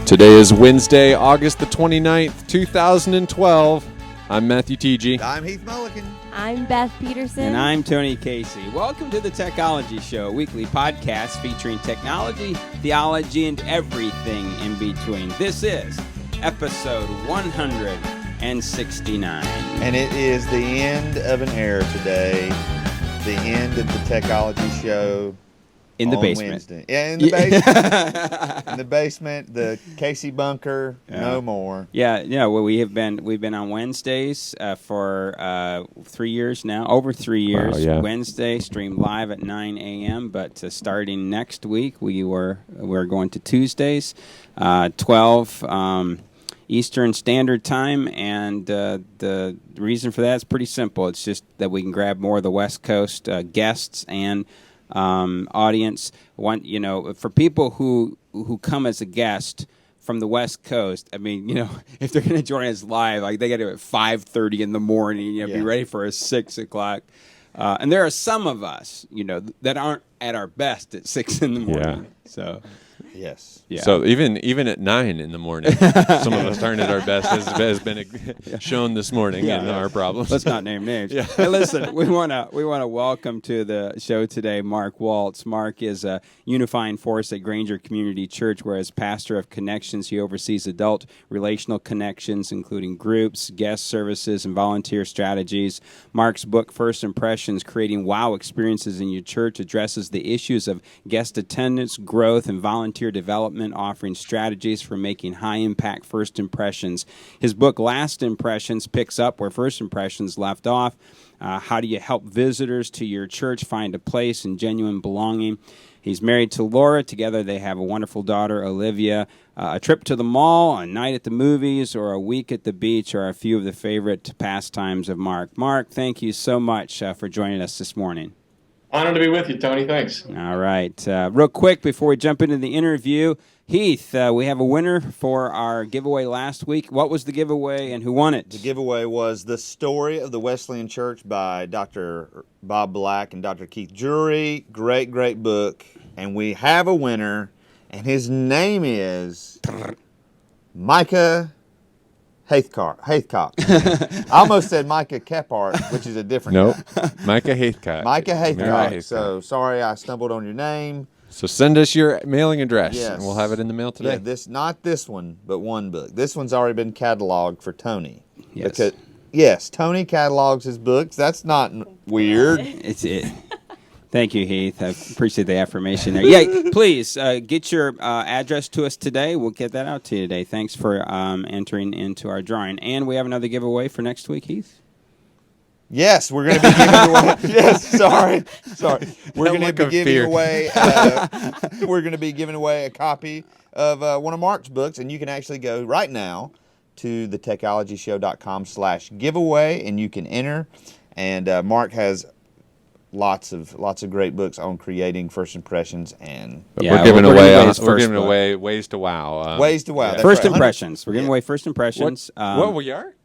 Today is Wednesday, August the 29th, 2012. I'm Matthew T.G. I'm Heath Mulligan. I'm Beth Peterson. And I'm Tony Casey. Welcome to the Technology Show, a weekly podcast featuring technology, theology, and everything in between. This is episode 169. And it is the end of an era today. The end of the Technology Show. In the basement. Wednesday. Yeah, in the basement. In the basement, the Casey bunker, no more. Well, we've been on Wednesdays for 3 years now, over 3 years. Wow, yeah. Wednesday, streamed live at 9 a.m., but starting next week, we're going to Tuesdays, 12 Eastern Standard Time, and the reason for that is pretty simple. It's just that we can grab more of the West Coast guests and audience. For people who come as a guest from the West Coast, I mean, if they're going to join us live, like they got to do it at 5:30 in the morning, be ready for a 6 o'clock. And there are some of us, that aren't at our best at 6 in the morning. Yeah. So. Yes. Yeah. So even at 9 in the morning, some of us aren't at our best, has been shown this morning in our problems. Let's not name names. Yeah. Hey, listen, we want to welcome to the show today Mark Waltz. Mark is a unifying force at Granger Community Church, where as pastor of Connections, he oversees adult relational connections, including groups, guest services, and volunteer strategies. Mark's book, First Impressions, Creating Wow Experiences in Your Church, addresses the issues of guest attendance, growth, and volunteer development, offering strategies for making high-impact first impressions. His book, Last Impressions, picks up where First Impressions left off. How do you help visitors to your church find a place and genuine belonging? He's married to Laura. Together they have a wonderful daughter, Olivia. A trip to the mall, a night at the movies, or a week at the beach are a few of the favorite pastimes of Mark. Mark, thank you so much for joining us this morning. Honored to be with you, Tony. Thanks. All right. Real quick, before we jump into the interview, Heath, we have a winner for our giveaway last week. What was the giveaway and who won it? The giveaway was The Story of the Wesleyan Church by Dr. Bob Black and Dr. Keith Drury. Great, great book. And we have a winner, and his name is Micah Haithcock. I almost said Micah Kephart, which is a different Nope. guy. Micah Haithcock. Micah Haithcock. Haithcock. So sorry I stumbled on your name. So send us your mailing address, Yes. and we'll have it in the mail today. Yeah, not this one, but one book. This one's already been cataloged for Tony. Yes. Yes, Tony catalogs his books. That's not weird. It's it. Thank you, Heath. I appreciate the affirmation there. Yeah, please get your address to us today. We'll get that out to you today. Thanks for entering into our drawing. And we have another giveaway for next week, Heath. Yes, we're going to be giving away. Yes, sorry. We're going to be giving away. We're going to be giving away a copy of one of Mark's books, and you can actually go right now to thetechnologyshow.com/giveaway, and you can enter. And Mark has lots of great books on creating first impressions, and we're giving away ways to wow. Ways to wow. Yeah. First impressions. We're giving away first impressions. What we are?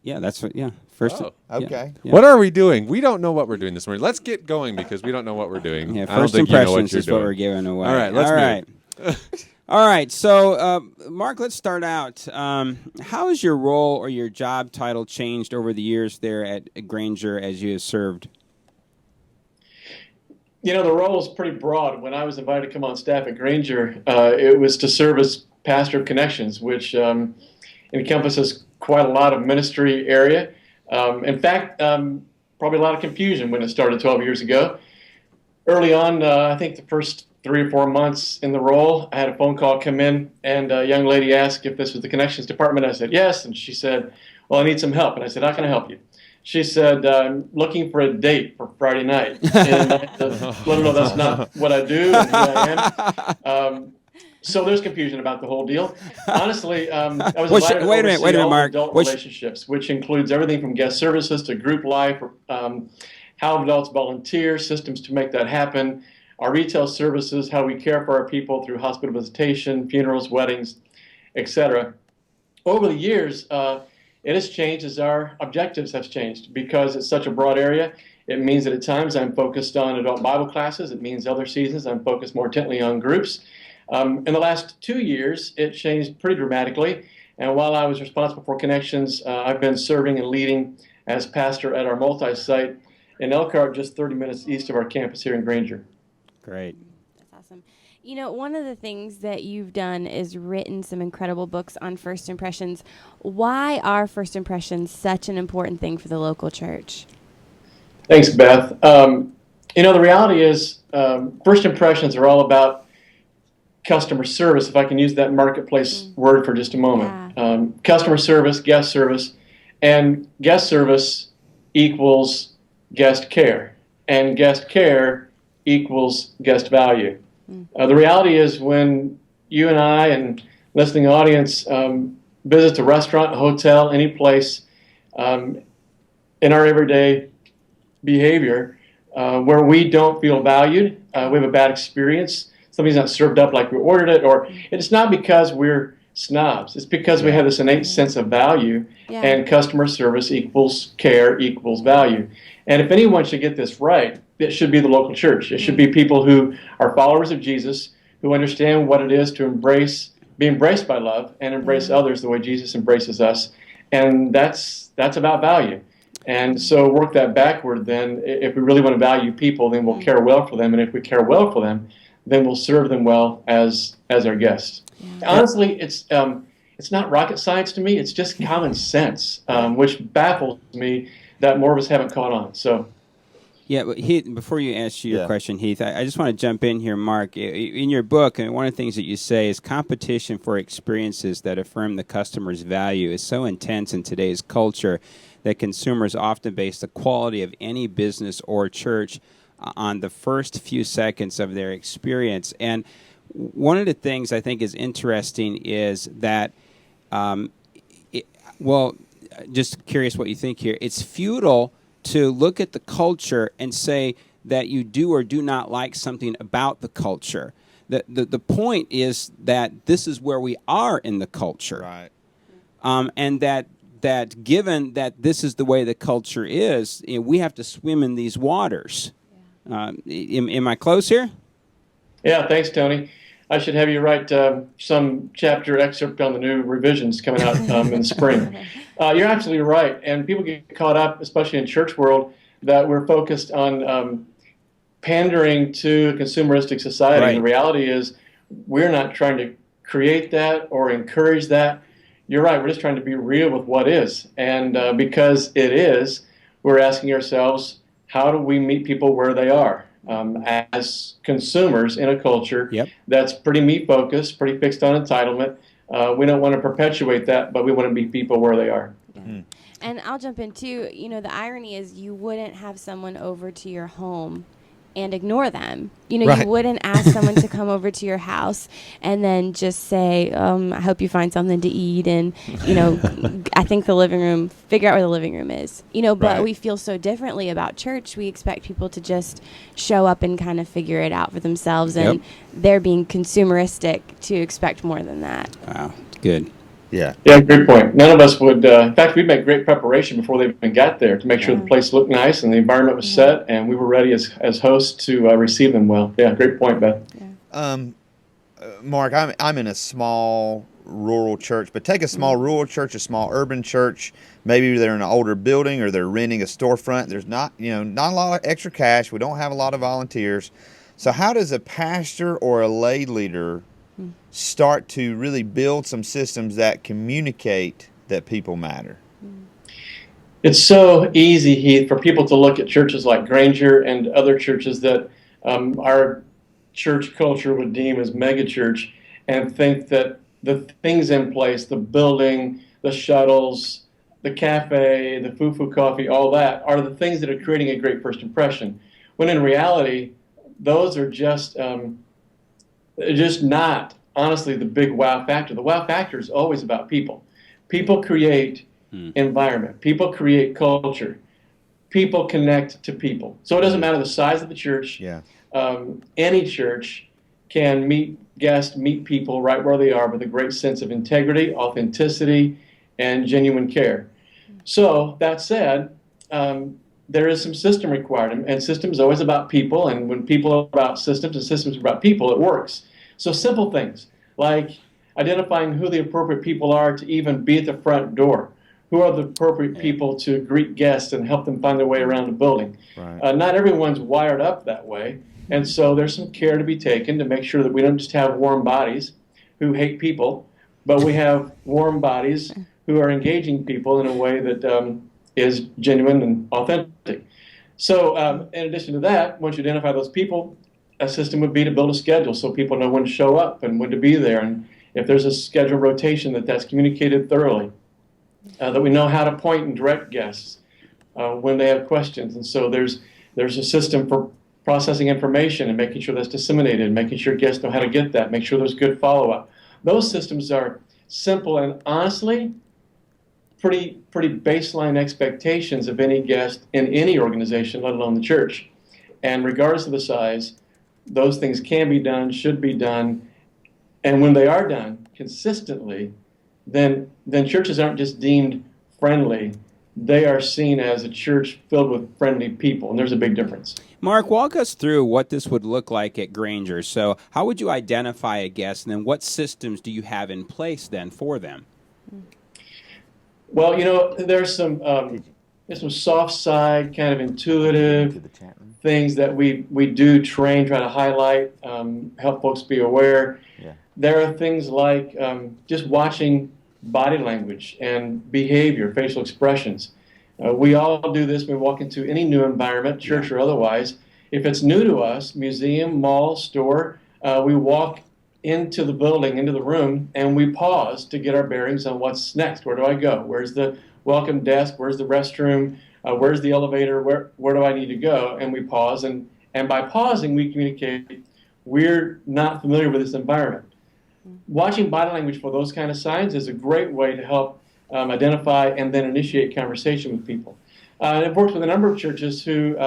Yeah, that's what. Yeah, first. Oh. Okay. Yeah. What are we doing? We don't know what we're doing this morning. Let's get going because we don't know what we're doing. Yeah, I don't first think impressions you know is what we're giving away. All right, let's move. All right, so Mark, let's start out. How has your role or your job title changed over the years there at Granger as you have served? The role is pretty broad. When I was invited to come on staff at Granger, it was to serve as pastor of Connections, which encompasses quite a lot of ministry area. In fact, probably a lot of confusion when it started 12 years ago. Early on, I think the first 3 or 4 months in the role, I had a phone call come in, and a young lady asked if this was the Connections department. I said, yes, and she said, well, I need some help. And I said, how can I help you? She said, I'm looking for a date for Friday night. And I said, let her know that's not what I do and who I am. So there's confusion about the whole deal. Honestly, I was invited to oversee all adult relationships, which includes everything from guest services to group life, how adults volunteer, systems to make that happen, our retail services, how we care for our people through hospital visitation, funerals, weddings, etc. Over the years, it has changed as our objectives have changed. Because it's such a broad area, it means that at times I'm focused on adult Bible classes. It means other seasons I'm focused more intently on groups. In the last 2 years, it changed pretty dramatically. And while I was responsible for Connections, I've been serving and leading as pastor at our multi-site in Elkhart, just 30 minutes east of our campus here in Granger. Great. That's awesome. You know, one of the things that you've done is written some incredible books on first impressions. Why are first impressions such an important thing for the local church? Thanks, Beth. You know, the reality is first impressions are all about customer service, if I can use that marketplace word for just a moment. Yeah. Customer service, and guest service equals guest care, and guest care equals guest value. The reality is when you and I and listening audience visits a restaurant, a hotel, any place in our everyday behavior where we don't feel valued, we have a bad experience, something's not served up like we ordered it, or it's not because we're snobs. It's because we have this innate sense of value, and customer service equals care equals value. And if anyone should get this right, it should be the local church. It should be people who are followers of Jesus, who understand what it is to be embraced by love and embrace others the way Jesus embraces us. And that's about value. And so work that backward then. If we really want to value people, then we'll care well for them. And if we care well for them, then we'll serve them well as our guests. Honestly, it's not rocket science to me. It's just common sense, which baffles me that more of us haven't caught on. So, yeah, but Heath, before you answer your question, Heath, I just want to jump in here, Mark. In your book, and one of the things that you say is competition for experiences that affirm the customer's value is so intense in today's culture that consumers often base the quality of any business or church on the first few seconds of their experience. And one of the things I think is interesting is that, just curious what you think here, it's futile to look at the culture and say that you do or do not like something about the culture. The point is that this is where we are in the culture. Right. And that given that this is the way the culture is, we have to swim in these waters. Am I close here? Yeah, thanks, Tony. I should have you write some chapter excerpt on the new revisions coming out in the spring. You're absolutely right. And people get caught up, especially in church world, that we're focused on pandering to a consumeristic society. Right. And the reality is we're not trying to create that or encourage that. You're right. We're just trying to be real with what is. And because it is, we're asking ourselves, how do we meet people where they are? As consumers in a culture that's pretty me-focused, pretty fixed on entitlement. We don't want to perpetuate that, but we want to meet people where they are. And I'll jump in too. You know, the irony is you wouldn't have someone over to your home and ignore them. You know, you wouldn't ask someone to come over to your house and then just say, I hope you find something to eat, and, you know, I think figure out where the living room is. You know, but we feel so differently about church. We expect people to just show up and kind of figure it out for themselves, and they're being consumeristic to expect more than that. Wow, good. Yeah, great point. None of us would, in fact, we made great preparation before they even got there to make sure the place looked nice and the environment was set, and we were ready as hosts to receive them well. Yeah, great point, Beth. Mark, I'm in a small rural church, but take a small rural church, a small urban church. Maybe they're in an older building or they're renting a storefront. There's not a lot of extra cash. We don't have a lot of volunteers. So how does a pastor or a lay leader start to really build some systems that communicate that people matter? It's so easy, Heath, for people to look at churches like Granger and other churches that our church culture would deem as megachurch and think that the things in place, the building, the shuttles, the cafe, the foo-foo coffee, all that, are the things that are creating a great first impression. When in reality, those are just not, honestly, the big wow factor. The wow factor is always about people. People create environment. People create culture. People connect to people. So it doesn't matter the size of the church. Any church can meet guests, meet people right where they are with a great sense of integrity, authenticity, and genuine care. So that said, there is some system required, and systems are always about people, and when people are about systems and systems are about people, it works. So simple things like identifying who the appropriate people are to even be at the front door. Who are the appropriate people to greet guests and help them find their way around the building? Right. Not everyone's wired up that way, and so there's some care to be taken to make sure that we don't just have warm bodies who hate people, but we have warm bodies who are engaging people in a way that is genuine and authentic. So in addition to that, once you identify those people, a system would be to build a schedule so people know when to show up and when to be there, and if there's a scheduled rotation, that's communicated thoroughly. That we know how to point and direct guests when they have questions. And so there's a system for processing information and making sure that's disseminated, making sure guests know how to get that, make sure there's good follow-up. Those systems are simple and honestly pretty baseline expectations of any guest in any organization, let alone the church. And regardless of the size, those things can be done, should be done, and when they are done consistently, then churches aren't just deemed friendly, they are seen as a church filled with friendly people, and there's a big difference. Mark, walk us through what this would look like at Granger. So how would you identify a guest, and then what systems do you have in place then for them? Well, there's some soft side, kind of intuitive things that we do train, try to highlight, help folks be aware. Yeah. There are things like just watching body language and behavior, facial expressions. We all do this when we walk into any new environment, church or otherwise. If it's new to us, museum, mall, store, we walk into the building, into the room, and we pause to get our bearings on what's next. Where do I go? Where's the welcome desk? Where's the restroom? Where's the elevator? Where do I need to go? And we pause, and by pausing, we communicate we're not familiar with this environment. Watching body language for those kind of signs is a great way to help identify and then initiate conversation with people. I've worked with a number of churches who,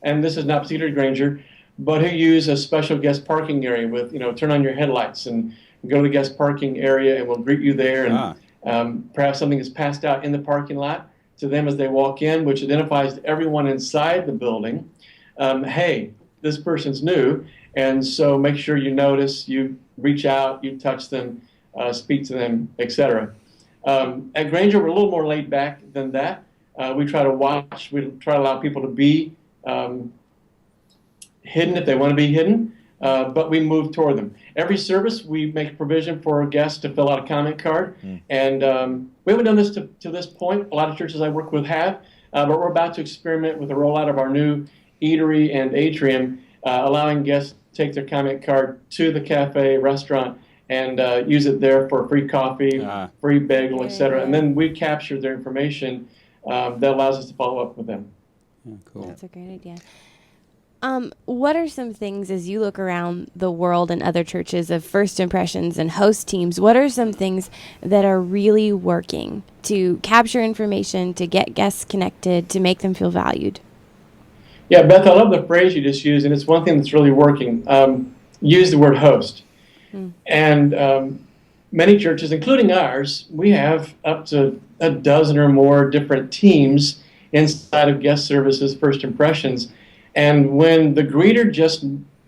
and this is not particular to Granger, but who use a special guest parking area with, turn on your headlights and go to the guest parking area and we'll greet you there. And perhaps something is passed out in the parking lot to them as they walk in, which identifies to everyone inside the building, hey, this person's new. And so make sure you notice, you reach out, you touch them, speak to them, etc. At Granger, we're a little more laid back than that. We try to watch, we try to allow people to be hidden if they want to be hidden, but we move toward them. Every service, we make provision for guests to fill out a comment card. And we haven't done this to this point. A lot of churches I work with have, but we're about to experiment with the rollout of our new eatery and atrium, allowing guests to take their comment card to the cafe, restaurant, and use it there for free coffee, free bagel, etc. And then we capture their information that allows us to follow up with them. Cool. That's a great idea. What are some things, as you look around the world and other churches of first impressions and host teams, what are some things that are really working to capture information, to get guests connected, to make them feel valued? Yeah, Beth, I love the phrase you just used, and it's one thing that's really working. Use the word host. And many churches, including ours, we have up to a dozen or more different teams inside of guest services, first impressions. And when the greeter just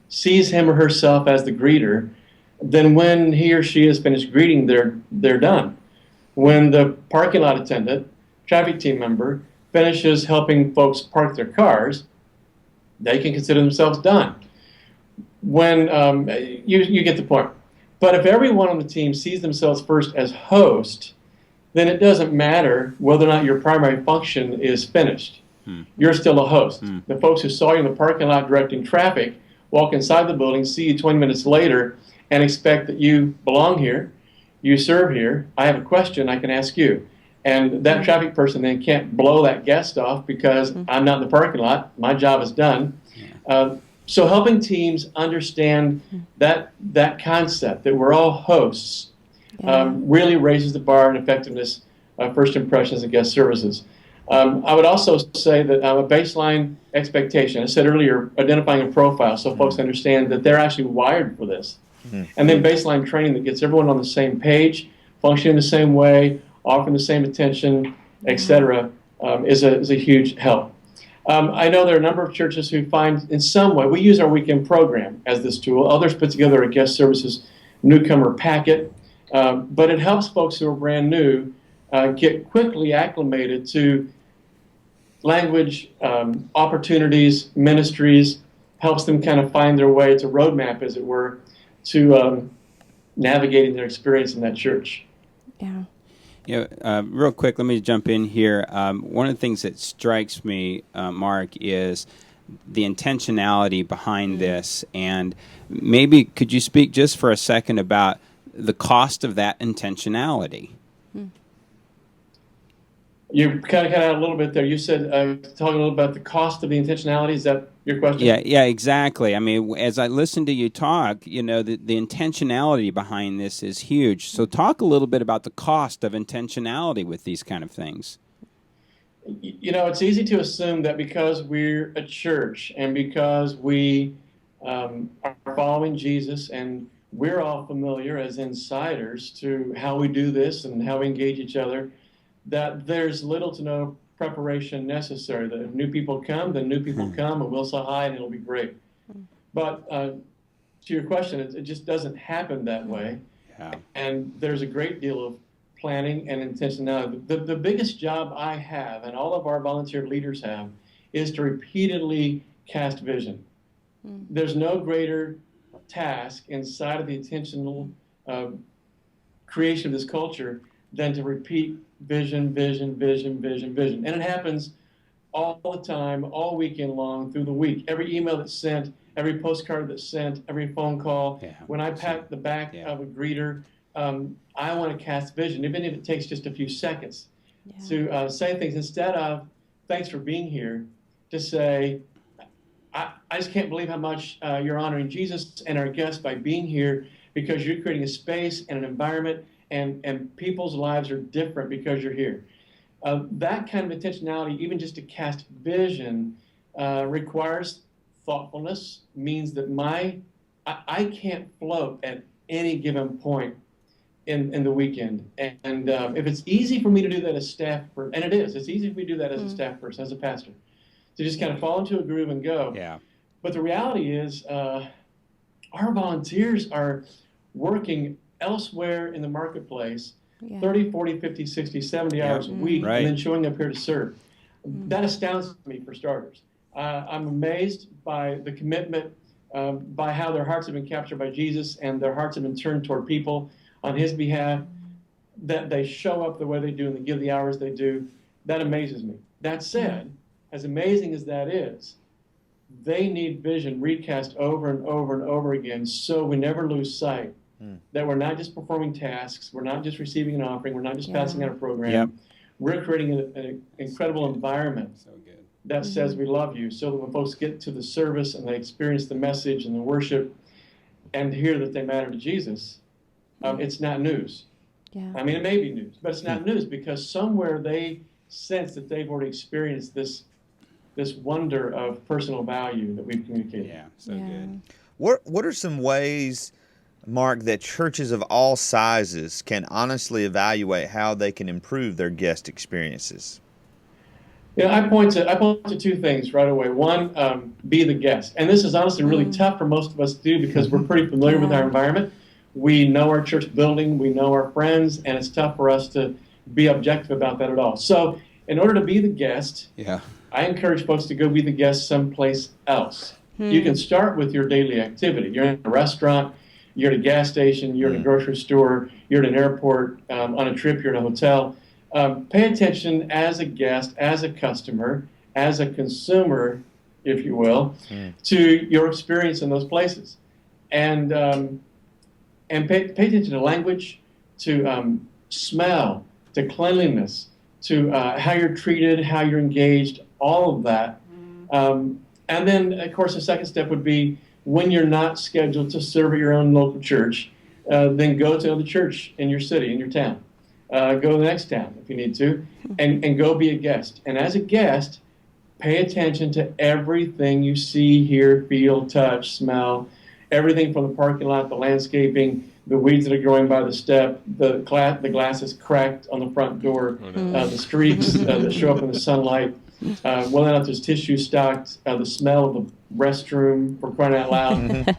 sees him or herself as the greeter, then when he or she has finished greeting, they're done. When the parking lot attendant, traffic team member, finishes helping folks park their cars, they can consider themselves done. When you get the point. But if everyone on the team sees themselves first as host, then it doesn't matter whether or not your primary function is finished. You're still a host. The folks who saw you in the parking lot directing traffic walk inside the building, see you 20 minutes later, and expect that you belong here, you serve here, I have a question I can ask you. And that traffic person then can't blow that guest off because I'm not in the parking lot, my job is done. So helping teams understand that concept, that we're all hosts, really raises the bar in effectiveness of first impressions and guest services. I would also say that a baseline expectation, I said earlier, identifying a profile so folks understand that they're actually wired for this. And then baseline training that gets everyone on the same page, functioning the same way, offering the same attention, etc., is a huge help. I know there are a number of churches who find in some way, we use our weekend program as this tool. Others put together a guest services newcomer packet. But it helps folks who are brand new get quickly acclimated to language, opportunities, ministries, helps them kind of find their way. It's a roadmap, as it were, to navigating their experience in that church. Yeah. Real quick, let me jump in here. One of the things that strikes me, Mark, is the intentionality behind this. And maybe could you speak just for a second about the cost of that intentionality? You kind of got out a little bit there. You said, talking a little about the cost of the intentionality. Is that your question? Yeah, exactly. I mean, as I listen to you talk, the intentionality behind this is huge. So talk a little bit about the cost of intentionality with these kind of things. It's easy to assume that because we're a church and because we are following Jesus and we're all familiar as insiders to how we do this and how we engage each other, that there's little to no preparation necessary. That if new people come, then new people come, and we'll say hi, and it'll be great. But to your question, it just doesn't happen that way. Yeah. And there's a great deal of planning and intentionality. The biggest job I have, and all of our volunteer leaders have, is to repeatedly cast vision. There's no greater task inside of the intentional creation of this culture than to repeat vision, vision, vision, vision, vision. And it happens all the time, all weekend long, through the week. Every email that's sent, every postcard that's sent, every phone call. Yeah, when I pat the back of a greeter, I want to cast vision, even if it takes just a few seconds to say things. Instead of, thanks for being here, to say, I just can't believe how much you're honoring Jesus and our guests by being here, because you're creating a space and an environment, and people's lives are different because you're here. That kind of intentionality, even just to cast vision, requires thoughtfulness, means that I can't float at any given point in the weekend. And if it's easy for me to do that as staff person, and it is, it's easy for me to do that as a staff person, as a pastor, to just kind of fall into a groove and go. Yeah. But the reality is our volunteers are working elsewhere in the marketplace 30, 40, 50, 60, 70 hours a week, and then showing up here to serve. That astounds me, for starters. I'm amazed by the commitment, by how their hearts have been captured by Jesus and their hearts have been turned toward people on his behalf, that they show up the way they do and they give the hours they do. That amazes me. That said, as amazing as that is, they need vision recast over and over and over again, so we never lose sight that we're not just performing tasks, we're not just receiving an offering, we're not just passing out a program. We're creating an incredible environment that says we love you, so that when folks get to the service and they experience the message and the worship and hear that they matter to Jesus, it's not news. I mean, it may be news, but it's not news, because somewhere they sense that they've already experienced this wonder of personal value that we've communicated. Yeah, so good. What are some ways, Mark, that churches of all sizes can honestly evaluate how they can improve their guest experiences? I point to two things right away. One, be the guest. And this is honestly really tough for most of us to do, because we're pretty familiar with our environment. We know our church building, we know our friends, and it's tough for us to be objective about that at all. So in order to be the guest, I encourage folks to go be the guest someplace else. You can start with your daily activity. You're in a restaurant, you're at a gas station, you're in a grocery store, you're at an airport, on a trip, you're in a hotel. Pay attention as a guest, as a customer, as a consumer, if you will, to your experience in those places. And pay attention to language, to smell, to cleanliness, to how you're treated, how you're engaged, all of that. And then, of course, the second step would be, when you're not scheduled to serve at your own local church, then go to another church in your city, in your town. Go to the next town if you need to, and go be a guest. And as a guest, pay attention to everything you see, hear, feel, touch, smell, everything from the parking lot, the landscaping, the weeds that are growing by the step, the glass is cracked on the front door, the streaks that show up in the sunlight. whether or not there's tissue stocked, the smell of the restroom, for crying out loud,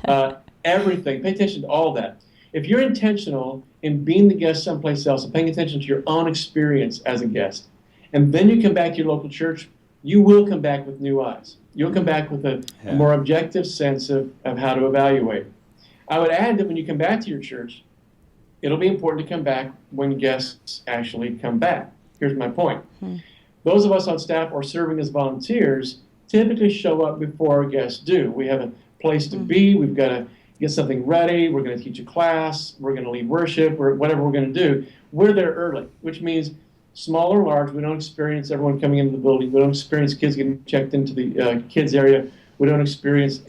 everything. Pay attention to all that. If you're intentional in being the guest someplace else and paying attention to your own experience as a guest, and then you come back to your local church, you will come back with new eyes. You'll come back with a more objective sense of how to evaluate. I would add that when you come back to your church, it'll be important to come back when guests actually come back. Here's my point. Those of us on staff or serving as volunteers typically show up before our guests do. We have a place to be. We've got to get something ready. We're going to teach a class. We're going to lead worship, or whatever we're going to do. We're there early, which means small or large, we don't experience everyone coming into the building. We don't experience kids getting checked into the kids area. We don't experience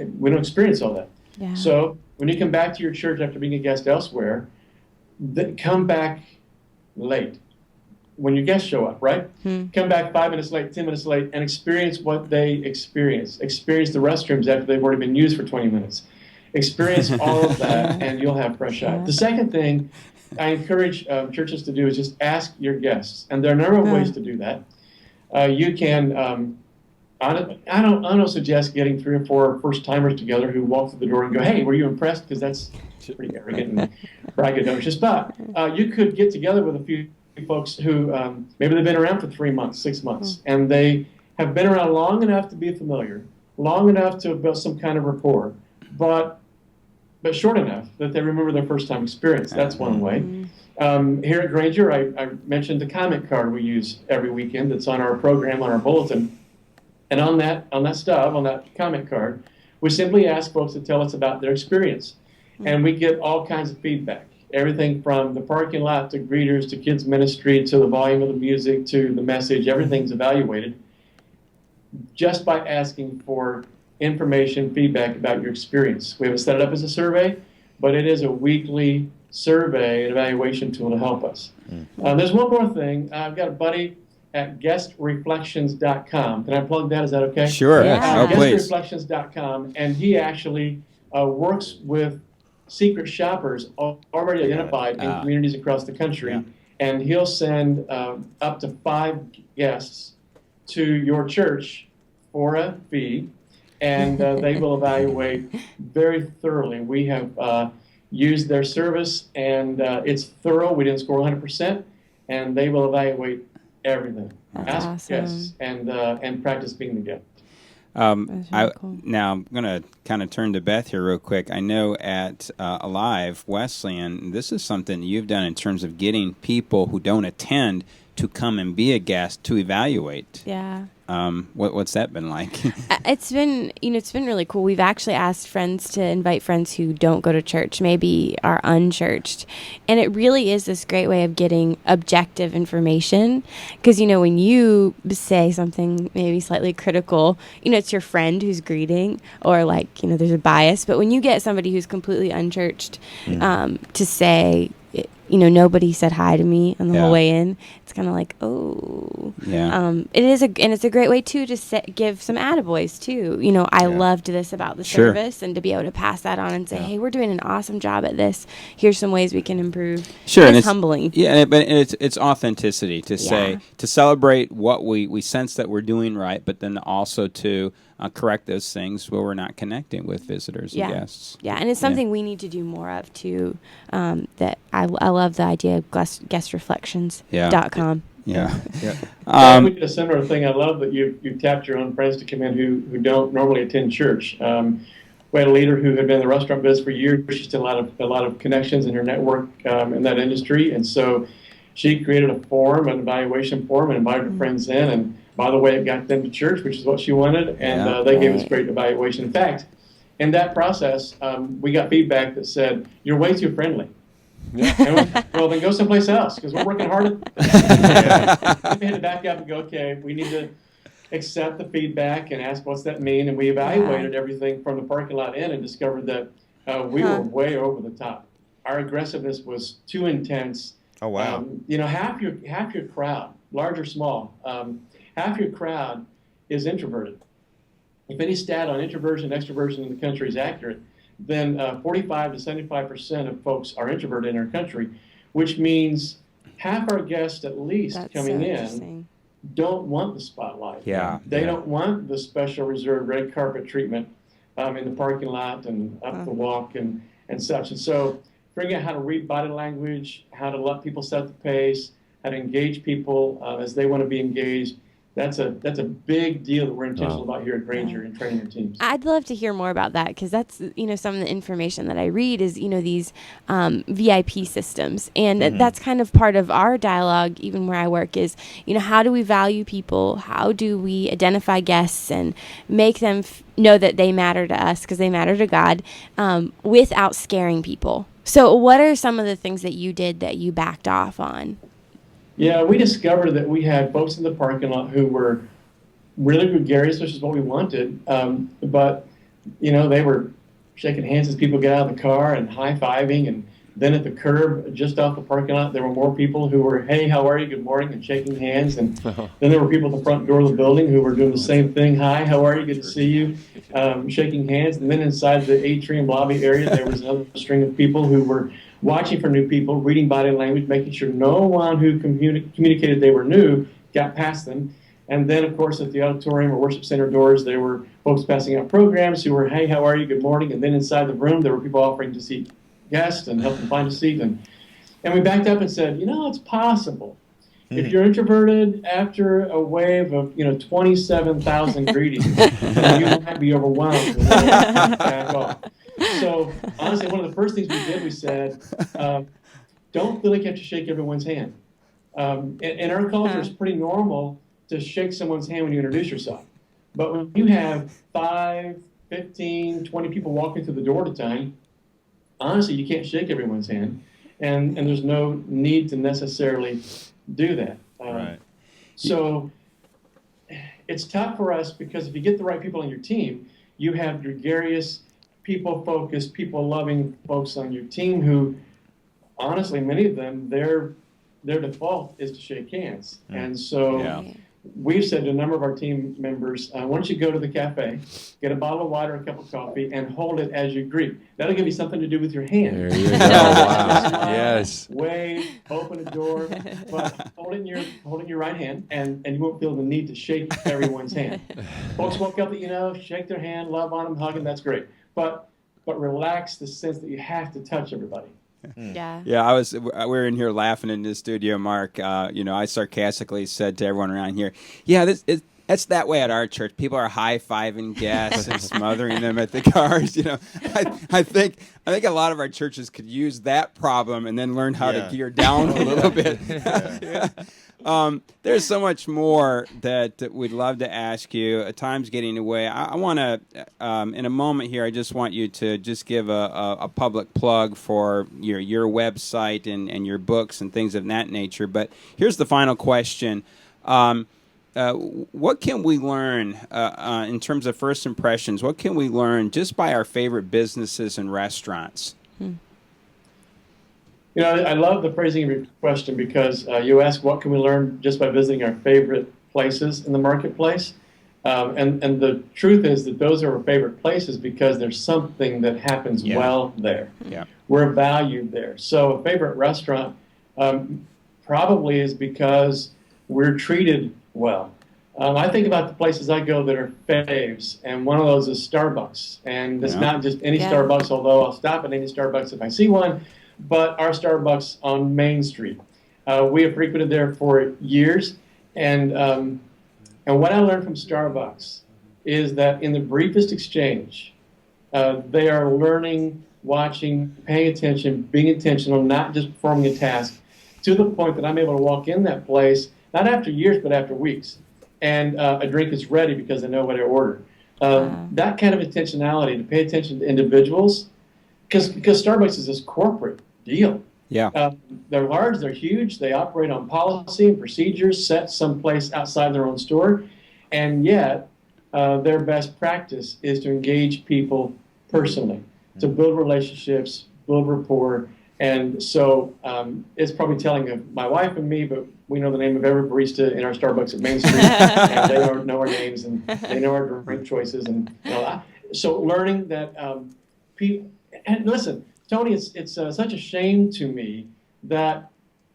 all that. Yeah. So when you come back to your church after being a guest elsewhere, come back late. When your guests show up, right? Come back 5 minutes late, 10 minutes late, and experience what they experience. Experience the restrooms after they've already been used for 20 minutes. Experience all of that, and you'll have fresh eyes. The second thing I encourage churches to do is just ask your guests, and there are a number of ways to do that. You can, I don't suggest getting 3 or 4 first-timers together who walk through the door and go, "Hey, were you impressed?" Because that's pretty arrogant and braggadocious. But you could get together with a few folks who maybe they've been around for 3 months, 6 months, and they have been around long enough to be familiar, long enough to have built some kind of rapport, but short enough that they remember their first-time experience. That's one way. Here at Granger, I mentioned the comment card we use every weekend that's on our program, on our bulletin. And on that comment card, we simply ask folks to tell us about their experience. And we get all kinds of feedback. Everything from the parking lot to greeters to kids ministry to the volume of the music to the message. Everything's evaluated just by asking for information, feedback about your experience. We haven't set it up as a survey, but it is a weekly survey and evaluation tool to help us. There's one more thing. I've got a buddy at guestreflections.com. Can I plug that? Is that okay? Sure. Please. Guestreflections.com, and he actually works with secret shoppers already identified in communities across the country, and he'll send up to 5 guests to your church for a fee, and they will evaluate very thoroughly. We have used their service, and it's thorough. We didn't score 100%, and they will evaluate everything. That's Ask guests and practice being the guest. Cool. Now, I'm going to kind of turn to Beth here real quick. I know at Alive Wesleyan, this is something you've done in terms of getting people who don't attend to come and be a guest to evaluate. Yeah. What's that been like? It's been really cool. We've actually asked friends to invite friends who don't go to church, maybe are unchurched. And it really is this great way of getting objective information. Because, when you say something maybe slightly critical, it's your friend who's greeting, or there's a bias. But when you get somebody who's completely unchurched to say, nobody said hi to me on the whole way in, it's kind of like, oh. Yeah. It's a great way, too, to give some attaboys, too. I loved this about the service, and to be able to pass that on and say, hey, we're doing an awesome job at this. Here's some ways we can improve. Sure. And it's humbling. Yeah, but it's authenticity to say, to celebrate what we sense that we're doing right, but then also to correct those things where we're not connecting with visitors and guests. Yeah, and it's something we need to do more of, too. That I love the idea of guestreflections.com. Yeah. We did a similar thing. I love that you tapped your own friends to come in who don't normally attend church. We had a leader who had been in the restaurant business for years. She's done a lot of connections in her network in that industry, and so she created an evaluation form, and invited her friends in. And by the way, it got them to church, which is what she wanted, and they gave us great evaluation. In fact, in that process, we got feedback that said, "You're way too friendly." Well, then go someplace else, because we're working hard at we had to back up and go, okay, we need to accept the feedback and ask what's that mean, and we evaluated everything from the parking lot in and discovered that we were way over the top. Our aggressiveness was too intense. Oh, wow. Half your crowd, large or small, half your crowd is introverted. If any stat on introversion and extroversion in the country is accurate, then 45 to 75% of folks are introverted in our country, which means half our guests at least coming in don't want the spotlight. Yeah. They don't want the special reserved red carpet treatment in the parking lot and up the walk and such. And so figuring out how to read body language, how to let people set the pace, how to engage people as they want to be engaged. That's a big deal that we're intentional about here at Granger in training our teams. I'd love to hear more about that, because that's, some of the information that I read is, these VIP systems. And that's kind of part of our dialogue, even where I work, is, how do we value people? How do we identify guests and make them know that they matter to us because they matter to God, without scaring people? So what are some of the things that you did that you backed off on? Yeah, we discovered that we had folks in the parking lot who were really gregarious, which is what we wanted. But, they were shaking hands as people get out of the car and high-fiving. And then at the curb, just off the parking lot, there were more people who were, hey, how are you, good morning, and shaking hands. And then there were people at the front door of the building who were doing the same thing. Hi, how are you, good to see you, shaking hands. And then inside the atrium lobby area, there was another string of people who were watching for new people, reading body language, making sure no one who communicated they were new got past them. And then, of course, at the auditorium or worship center doors, there were folks passing out programs who were, hey, how are you, good morning. And then inside the room, there were people offering to seat guests and help them find a seat. And we backed up and said, it's possible. If you're introverted, after a wave of 27,000 greetings, you might be overwhelmed and back off. So honestly, one of the first things we did, we said, don't feel like you have to shake everyone's hand. In our culture, it's pretty normal to shake someone's hand when you introduce yourself. But when you have 5, 15, 20 people walking through the door at a time, honestly, you can't shake everyone's hand. And there's no need to necessarily do that. Right. So it's tough for us because if you get the right people on your team, you have gregarious, people-focused, people-loving folks on your team who, honestly, many of them, their default is to shake hands. And so we've said to a number of our team members, why don't you go to the cafe, get a bottle of water, a cup of coffee, and hold it as you greet. That'll give you something to do with your hand. There you go. Wow. Yes. Wave, open a door, but hold it in your right hand, and you won't feel the need to shake everyone's hand. Folks walk up that shake their hand, love on them, hug them, that's great. But relax the sense that you have to touch everybody. Yeah. Yeah, we were in here laughing in the studio, Mark. I sarcastically said to everyone around here, that's that way at our church. People are high-fiving guests and smothering them at the cars. I think a lot of our churches could use that problem and then learn how to gear down a little bit. There's so much more that we'd love to ask you. Time's getting away. I want to, in a moment here, I just want you to just give a public plug for your website and your books and things of that nature. But here's the final question. What can we learn in terms of first impressions? What can we learn just by our favorite businesses and restaurants? I love the phrasing of your question because you ask what can we learn just by visiting our favorite places in the marketplace. And the truth is that those are our favorite places because there's something that happens well there. Yeah. We're valued there. So a favorite restaurant probably is because we're treated well. I think about the places I go that are faves, and one of those is Starbucks. And it's not just any Starbucks, although I'll stop at any Starbucks if I see one, but our Starbucks on Main Street. We have frequented there for years, and what I learned from Starbucks is that in the briefest exchange, they are learning, watching, paying attention, being intentional, not just performing a task, to the point that I'm able to walk in that place, not after years, but after weeks, and a drink is ready because I know what I ordered. That kind of intentionality, to pay attention to individuals, because Starbucks is this corporate deal. Yeah. They're large, they're huge, they operate on policy and procedures set someplace outside their own store, and yet their best practice is to engage people personally, to build relationships, build rapport. And so it's probably telling of my wife and me, but we know the name of every barista in our Starbucks at Main Street, and they know our names, and they know our drink choices. And so learning that people, and listen, Tony, it's such a shame to me that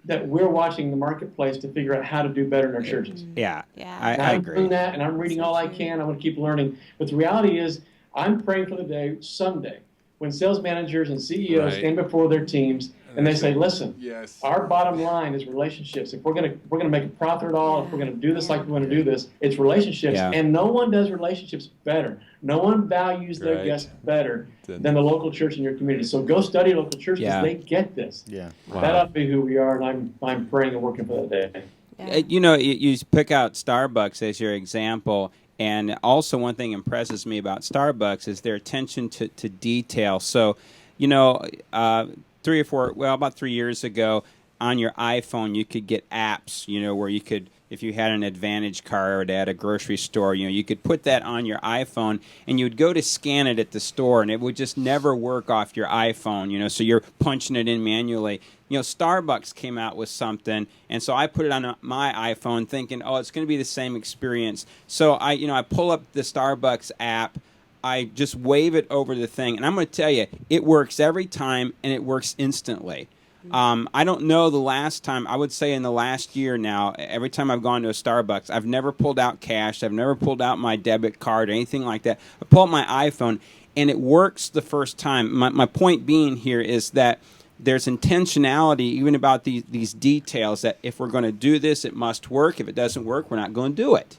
that we're watching the marketplace to figure out how to do better in our churches. Yeah, Yeah. I I'm agree. doing that, and I'm reading So all I true. can. I want to keep learning. But the reality is, I'm praying for the day someday when sales managers and CEOs Right. stand before their teams and they say, "Listen, Yes. our bottom line is relationships. If we're gonna make a profit at all, if we're gonna do this like we want to do this, it's relationships. Yeah. And no one does relationships better. No one values their Right. guests better Then- than the local church in your community. So go study a local church because Yeah. they get this. Yeah. Wow. That ought to be who we are, and I'm praying and working for that day." Yeah. You know, you pick out Starbucks as your example, and also one thing impresses me about Starbucks is their attention to detail. So, you know, about 3 years ago, on your iPhone, you could get apps, you know, where you could, if you had an Advantage card at a grocery store, you know, you could put that on your iPhone, and you would go to scan it at the store, and it would just never work off your iPhone, you know, so you're punching it in manually. You know, Starbucks came out with something, and so I put it on my iPhone thinking, oh, it's going to be the same experience. So I pull up the Starbucks app, I just wave it over the thing, and I'm going to tell you, it works every time, and it works instantly. I don't know the last time, I would say in the last year now, every time I've gone to a Starbucks, I've never pulled out cash, I've never pulled out my debit card or anything like that. I pull out my iPhone, and it works the first time. My point being here is that there's intentionality even about these details, that if we're going to do this, it must work. If it doesn't work, we're not going to do it.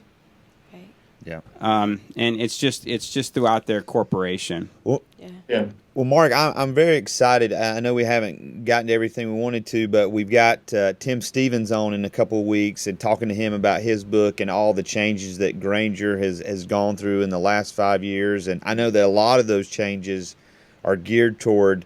Right. Yeah. And it's just throughout their corporation. Well, Yeah. Yeah. Well, Mark, I'm very excited. I know we haven't gotten to everything we wanted to, but we've got Tim Stevens on in a couple of weeks and talking to him about his book and all the changes that Granger has gone through in the last 5 years. And I know that a lot of those changes are geared toward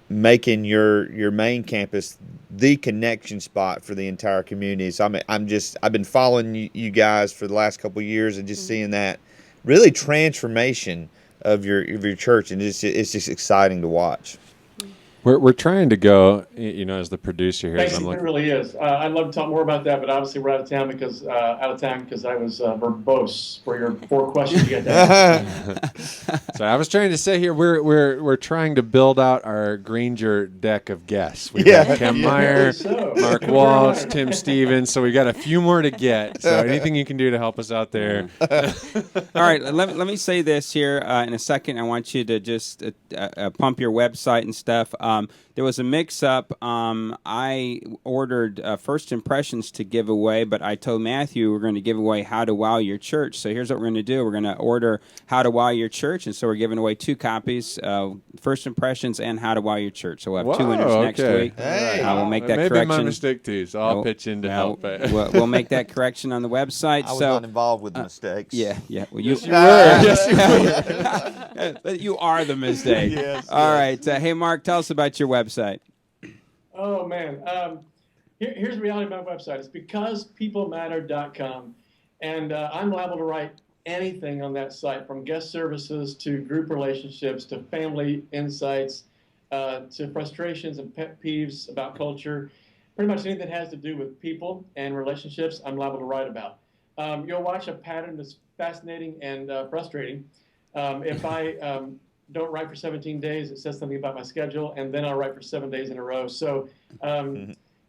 making your main campus the connection spot for the entire community. So I've been following you guys for the last couple of years and just seeing that really transformation of your church, and it's just exciting to watch. We're trying to go, you know, as the producer here. Thanks, As I'm it looking, really is. I'd love to talk more about that, but obviously we're out of time because I was verbose for your 4 questions you got to ask. so I was trying to say here, we're trying to build out our Granger deck of guests. We've Yeah. got Ken Yeah. Meyer, So, Mark Waltz, Tim Stevens. So we got a few more to get. So anything you can do to help us out there. All right, let me say this here in a second. I want you to just pump your website and stuff. There was a mix-up. I ordered First Impressions to give away, but I told Matthew we're going to give away How to Wow Your Church. So here's what we're going to do. We're going to order How to Wow Your Church, and so we're giving away 2 copies, First Impressions and How to Wow Your Church. So we'll have 2 winners next week. Hey. We'll make that Maybe correction. my mistake too, so I'll pitch in to help. We'll make that correction on the website. I was so not involved with the mistakes. yeah. Well, you Yes, you were. Yes, you were. But you are the mistake. Yes, All yes. right. Hey, Mark, tell us about your website. Oh, man. Here's the reality of my website. It's becausepeoplematter.com. And I'm liable to write anything on that site, from guest services to group relationships to family insights to frustrations and pet peeves about culture. Pretty much anything that has to do with people and relationships, I'm liable to write about. You'll watch a pattern that's fascinating and frustrating. If I don't write for 17 days, it says something about my schedule, and then I'll write for 7 days in a row. So,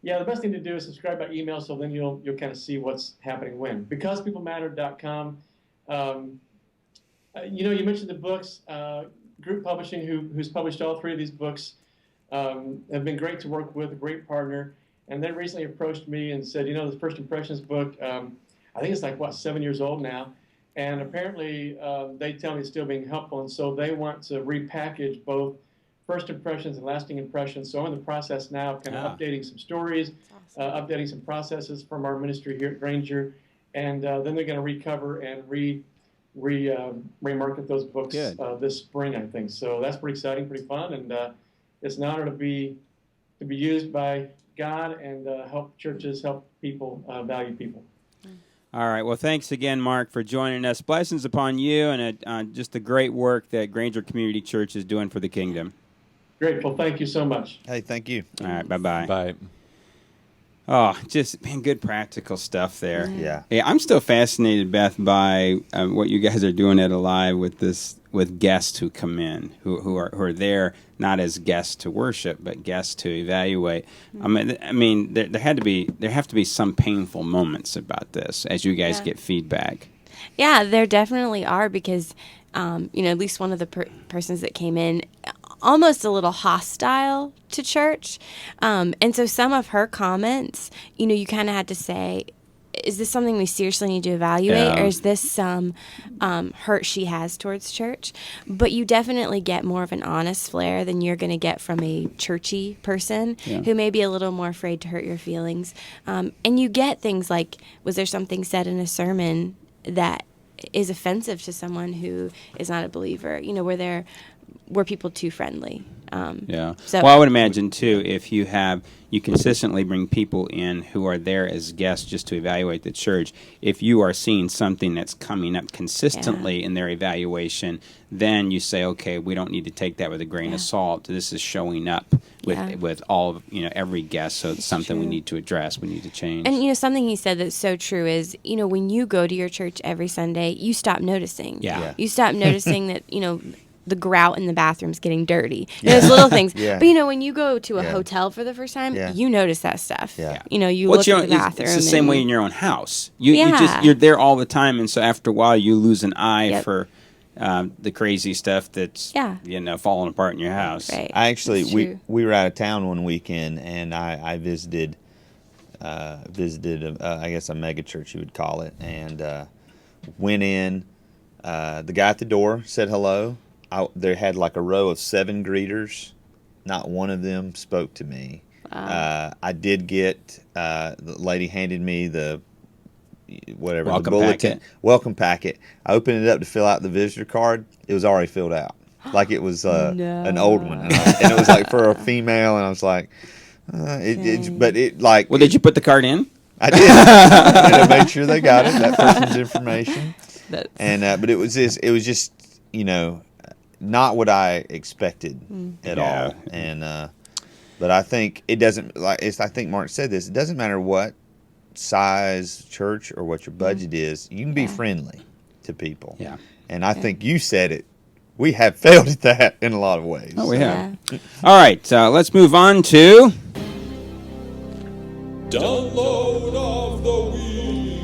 yeah, the best thing to do is subscribe by email, so then you'll kind of see what's happening when. BecausePeopleMatter.com. You mentioned the books. Group Publishing, who's published all 3 of these books, have been great to work with, a great partner. And they recently approached me and said, the First Impressions book, I think it's 7 years old now. And apparently, they tell me it's still being helpful, and so they want to repackage both First Impressions and Lasting Impressions. So I'm in the process now of kind of updating some stories, updating some processes from our ministry here at Granger, and then they're going to recover and remarket those books this spring, I think. So that's pretty exciting, pretty fun, and it's an honor to be used by God and help churches, help people, value people. All right. Well, thanks again, Mark, for joining us. Blessings upon you and just the great work that Granger Community Church is doing for the kingdom. Grateful. Thank you so much. Hey, thank you. All right. Bye-bye. Bye. Oh, just good practical stuff there. Yeah. I'm still fascinated, Beth, by what you guys are doing at Alive with guests who come in, who are there not as guests to worship, but guests to evaluate. I mean, there have to be some painful moments about this as you guys get feedback. Yeah, there definitely are, because at least one of the persons that came in almost a little hostile to church. And so some of her comments, you kind of had to say, is this something we seriously need to evaluate, or is this some hurt she has towards church? But you definitely get more of an honest flair than you're going to get from a churchy person who may be a little more afraid to hurt your feelings. And you get things like, was there something said in a sermon that is offensive to someone who is not a believer? Were people too friendly? So, well, I would imagine too, if you consistently bring people in who are there as guests just to evaluate the church. If you are seeing something that's coming up consistently in their evaluation, then you say, okay, we don't need to take that with a grain of salt. This is showing up with all of, every guest, so it's something we need to address. We need to change. And something he said that's so true is, when you go to your church every Sunday, you stop noticing. You stop noticing that the grout in the bathroom's getting dirty. Those little things. But when you go to a hotel for the first time, you notice that stuff. You look at the bathroom. It's the same way in your own house. You're there all the time, and so after a while, you lose an eye for the crazy stuff that's falling apart in your house. Right. I actually we were out of town one weekend, and I visited I guess a mega church you would call it, and went in. The guy at the door said hello. They had like a row of 7 greeters. Not one of them spoke to me. Wow. I did get the lady handed me the bulletin welcome packet. I opened it up to fill out the visitor card. It was already filled out, like it was an old one, and it was like for a female. And I was like, Well, did you put the card in? I did. I made sure they got it, that person's information. But it was just not what I expected at all. And but I think it doesn't, I think Mark said this, it doesn't matter what size church or what your budget is, you can be friendly to people. Yeah. And I think you said it. We have failed at that in a lot of ways. Oh, we have. All right, let's move on to Download of the Week.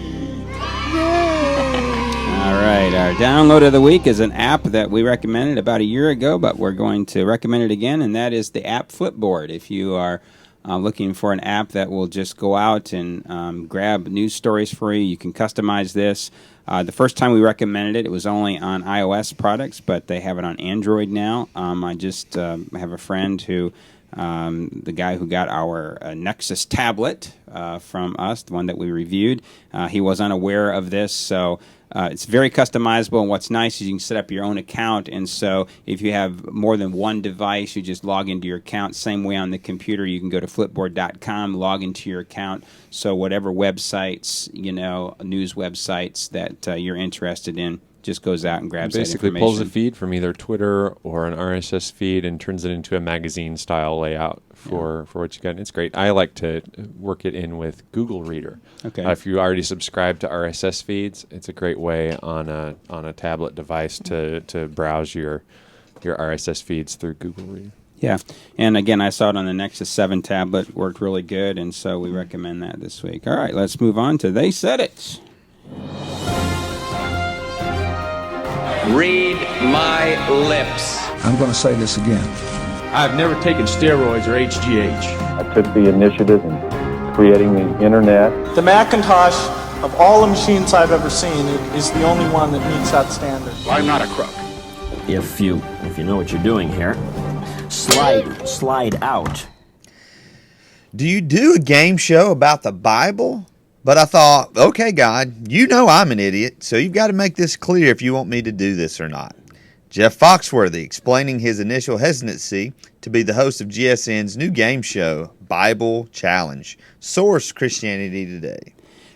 All right, our download of the week is an app that we recommended about a year ago, but we're going to recommend it again, and that is the app Flipboard. If you are looking for an app that will just go out and grab news stories for you, you can customize this. The first time we recommended it, it was only on iOS products, but they have it on Android now. I just have a friend who, the guy who got our Nexus tablet from us, the one that we reviewed, he was unaware of this, so it's very customizable, and what's nice is you can set up your own account, and so if you have more than one device, you just log into your account. Same way on the computer, you can go to flipboard.com, log into your account, so whatever websites, news websites that you're interested in, just goes out and grabs basically that information. Pulls a feed from either Twitter or an RSS feed and turns it into a magazine style layout for what you got. And it's great. I like to work it in with Google Reader. Okay. If you already subscribe to RSS feeds, it's a great way on a tablet device to browse your RSS feeds through Google Reader. Yeah, and again, I saw it on the Nexus 7 tablet. Worked really good, and so we recommend that this week. All right, let's move on to They Said It. Read my lips. I'm going to say this again. I've never taken steroids or HGH. I took the initiative in creating the internet. The Macintosh, of all the machines I've ever seen, is the only one that meets that standard. I'm not a crook. If you know what you're doing here, slide out. Do you do a game show about the Bible? But I thought, okay, God, I'm an idiot, so you've got to make this clear if you want me to do this or not. Jeff Foxworthy explaining his initial hesitancy to be the host of GSN's new game show, Bible Challenge. Source Christianity Today.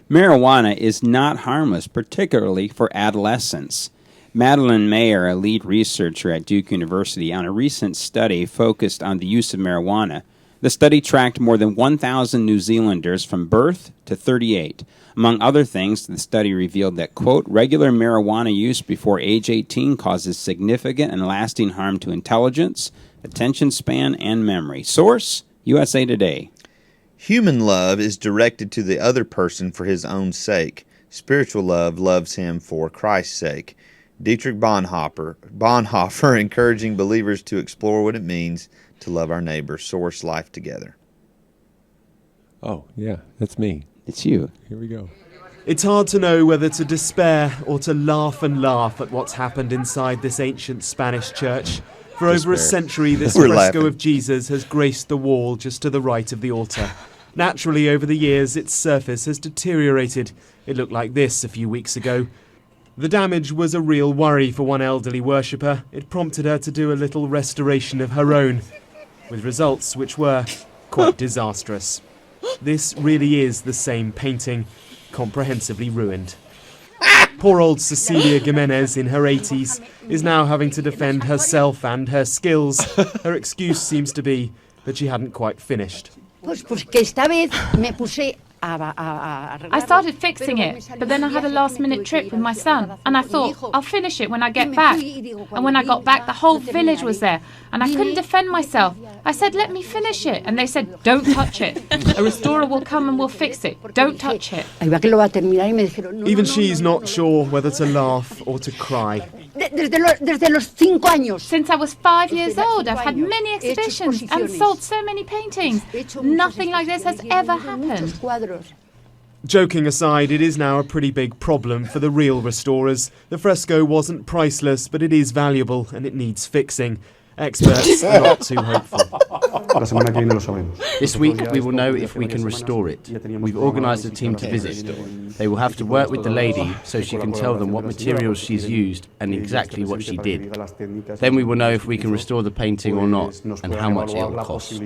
Marijuana is not harmless, particularly for adolescents. Madeline Mayer, a lead researcher at Duke University, on a recent study focused on the use of marijuana. The study tracked more than 1,000 New Zealanders from birth to 38. Among other things, the study revealed that, quote, regular marijuana use before age 18 causes significant and lasting harm to intelligence, attention span, and memory. Source, USA Today. Human love is directed to the other person for his own sake. Spiritual love loves him for Christ's sake. Dietrich Bonhoeffer encouraging believers to explore what it means to love our neighbor. Source, Life Together. Oh, yeah, that's me. It's you. Here we go. It's hard to know whether to despair or to laugh and laugh at what's happened inside this ancient Spanish church. For over a century, this fresco of Jesus has graced the wall just to the right of the altar. Naturally, over the years, its surface has deteriorated. It looked like this a few weeks ago. The damage was a real worry for one elderly worshipper. It prompted her to do a little restoration of her own, with results which were quite disastrous. This really is the same painting, comprehensively ruined. Poor old Cecilia Gimenez, in her 80s, is now having to defend herself and her skills. Her excuse seems to be that she hadn't quite finished. I started fixing it, but then I had a last-minute trip with my son, and I thought, I'll finish it when I get back. And when I got back, the whole village was there, and I couldn't defend myself. I said, let me finish it, and they said, don't touch it. A restorer will come and will fix it. Don't touch it. Even she's not sure whether to laugh or to cry. Since I was 5 years old, I've had many exhibitions and sold so many paintings. Nothing like this has ever happened. Joking aside, it is now a pretty big problem for the real restorers. The fresco wasn't priceless, but it is valuable and it needs fixing. Experts are not too hopeful. This week we will know if we can restore it. We've organised a team to visit. They will have to work with the lady so she can tell them what materials she's used and exactly what she did. Then we will know if we can restore the painting or not and how much it will cost.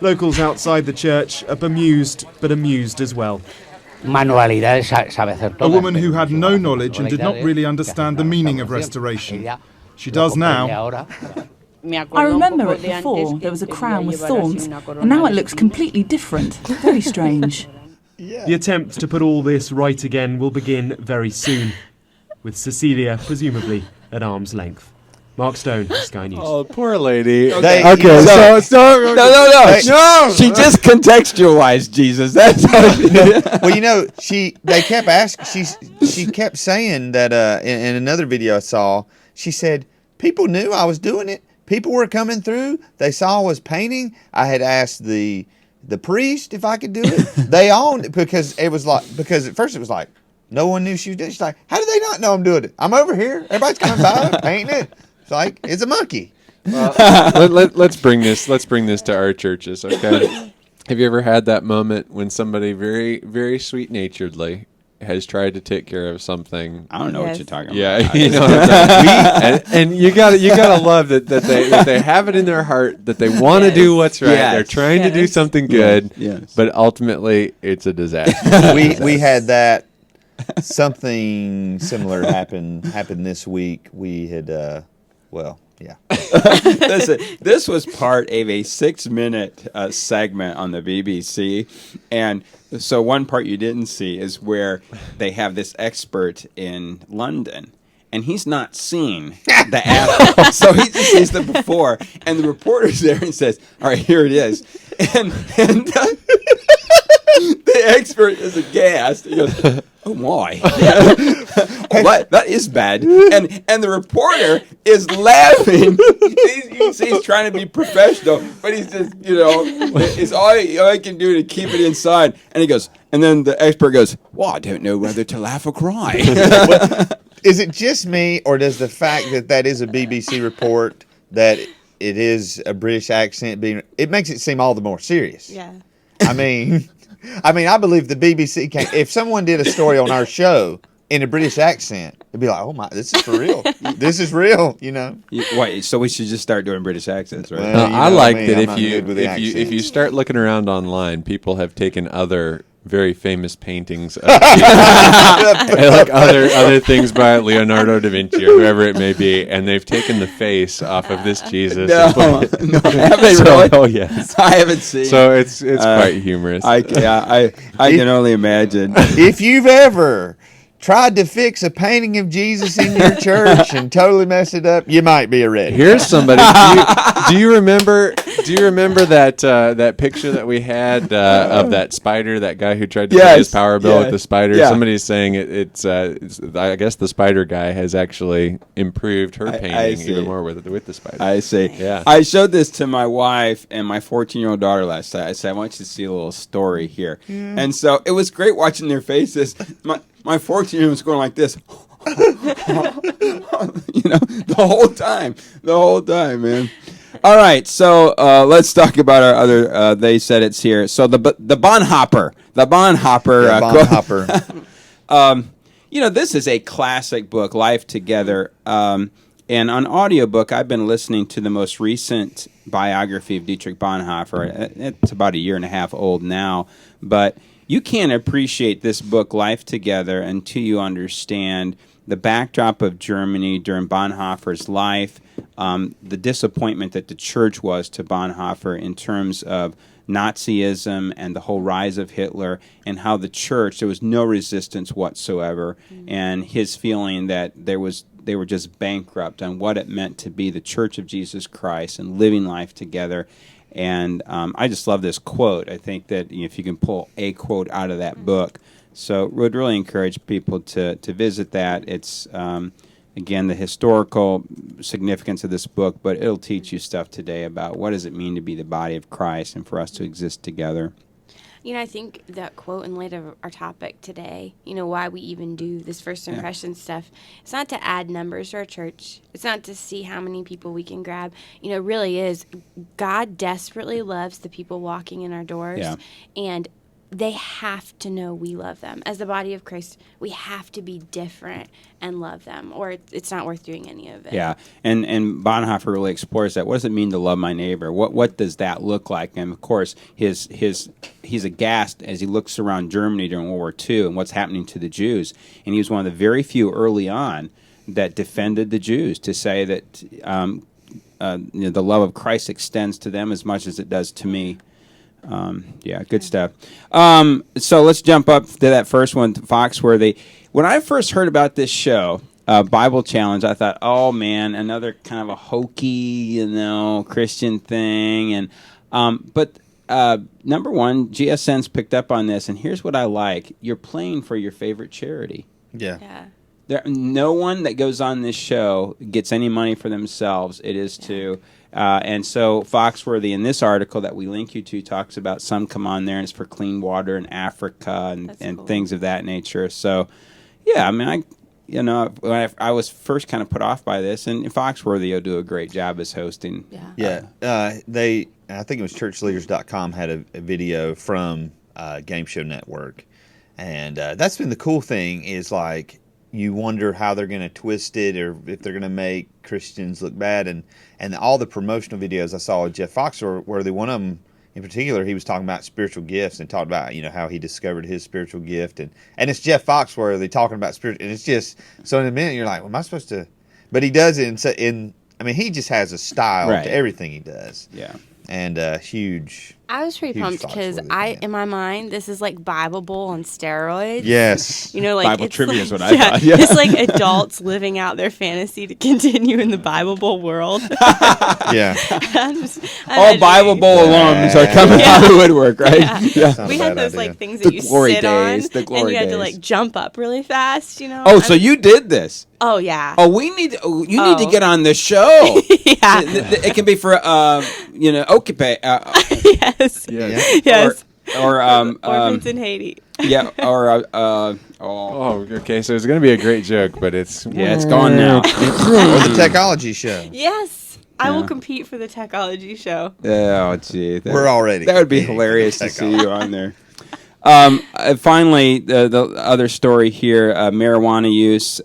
Locals outside the church are bemused, but amused as well. A woman who had no knowledge and did not really understand the meaning of restoration. She does now. I remember it before. There was a crown with thorns, and now it looks completely different. Very strange. The attempt to put all this right again will begin very soon, with Cecilia presumably at arm's length. Mark Stone, Sky News. Oh, poor lady. No. She just contextualized Jesus. That's well, they kept asking. She kept saying that in another video I saw. She said people knew I was doing it. People were coming through. They saw I was painting. I had asked the priest if I could do it. They all because at first it was like no one knew she was doing it. She's like, how do they not know I'm doing it? I'm over here. Everybody's coming by painting it. It's like it's a monkey. Let's bring this to our churches, okay? Have you ever had that moment when somebody very, very sweet-naturedly has tried to take care of something? I don't know what you're talking about. Yeah, you know what I'm talking and you gotta love that they have it in their heart that they want to do what's right. Yes. They're trying to do something good, but ultimately it's a disaster. we had that. Something similar happened this week. We had This was part of a 6-minute segment on the BBC, and so one part you didn't see is where they have this expert in London, and he's not seen the after, so he just sees the before, and the reporter's there and says, "All right, here it is," and the expert is aghast. He goes, "Oh my, that is bad." And the reporter is laughing. He's trying to be professional, but he's just, it's all I can do to keep it inside. And he goes, and then the expert goes, "Well, I don't know whether to laugh or cry." Is it just me, or does the fact that is a BBC report, that it is a British accent it makes it seem all the more serious? Yeah. I mean, I believe the BBC can. If someone did a story on our show in a British accent, it'd be like, "Oh my, this is for real. This is real." Wait, so we should just start doing British accents, right? I like that if you start looking around online, people have taken other very famous paintings of like other things by Leonardo da Vinci or whoever it may be, and they've taken the face off of this Jesus. No, have they really? Oh yes, I haven't seen. So it's quite humorous. I can only imagine. If you've ever tried to fix a painting of Jesus in your church and totally mess it up, you might be a redhead. Here's somebody. Do you remember that picture that we had of that spider, that guy who tried to pay his power bill with the spider? Yeah. Somebody's saying it's I guess the spider guy has actually improved her painting even more with the spider. I see. Yeah. I showed this to my wife and my 14-year-old daughter last night. I said, I want you to see a little story here. Yeah. And so it was great watching their faces. My 14-year-old was going like this. The whole time, man. All right, so let's talk about our other. They said it's here. So the Bonhoeffer. This is a classic book, Life Together. And on audiobook, I've been listening to the most recent biography of Dietrich Bonhoeffer. It's about a year and a half old now, but you can't appreciate this book, Life Together, until you understand the backdrop of Germany during Bonhoeffer's life, the disappointment that the church was to Bonhoeffer in terms of Nazism and the whole rise of Hitler, and how the church, there was no resistance whatsoever, and his feeling that they were just bankrupt on what it meant to be the Church of Jesus Christ and living life together. And I just love this quote. I think that if you can pull a quote out of that book, so would really encourage people to visit that. It's again the historical significance of this book, but it'll teach you stuff today about what does it mean to be the body of Christ and for us to exist together. I think that quote in light of our topic today, why we even do this first impression stuff, it's not to add numbers to our church. It's not to see how many people we can grab. It really is. God desperately loves the people walking in our doors, and they have to know we love them. As the body of Christ, we have to be different and love them, or it's not worth doing any of it. Yeah, and Bonhoeffer really explores that. What does it mean to love my neighbor? What does that look like? And of course, he's aghast as he looks around Germany during World War II and what's happening to the Jews. And he was one of the very few early on that defended the Jews, to say that the love of Christ extends to them as much as it does to me. Good stuff. So let's jump up to that first one, Foxworthy. When I first heard about this show, Bible Challenge, I thought, oh man, another kind of a hokey, Christian thing. And but number one, GSN's picked up on this, and here's what I like: you're playing for your favorite charity. Yeah. No one that goes on this show gets any money for themselves. It is to. And so Foxworthy, in this article that we link you to, talks about some come on there and it's for clean water in Africa and cool. Things of that nature. So, yeah, I mean, when I was first kind of put off by this, and Foxworthy will do a great job as hosting. I think it was churchleaders.com had a video from Game Show Network. And that's been the cool thing is like, you wonder how they're going to twist it or if they're going to make Christians look bad. And all the promotional videos I saw of Jeff Foxworthy, one of them in particular, he was talking about spiritual gifts and talked about, how he discovered his spiritual gift. And it's Jeff Foxworthy talking about spiritual. And it's just, so in a minute you're like, well, am I supposed to? But he does it he just has a style to everything he does. Yeah. And huge. I was pretty pumped because in my mind, this is like Bible Bowl on steroids. Yes. Bible trivia is what I thought. Yeah. It's like adults living out their fantasy to continue in the Bible Bowl world. Yeah. All Bible Bowl alums are coming out of the woodwork, right? Yeah. We had those things that you sit on, and you had to jump up really fast, Oh, so you did this? Oh yeah. Oh, you need to get on the show. Yeah. It can be for Occupy. Yes. Yes. Or orphans in Haiti. Yeah. Or okay. So it's going to be a great joke, but it's gone now. Or the Techology Show. Yes. I will compete for the Techology Show. Oh, gee. We're already. That would be hilarious to see you on there. Finally, the other story here, marijuana use.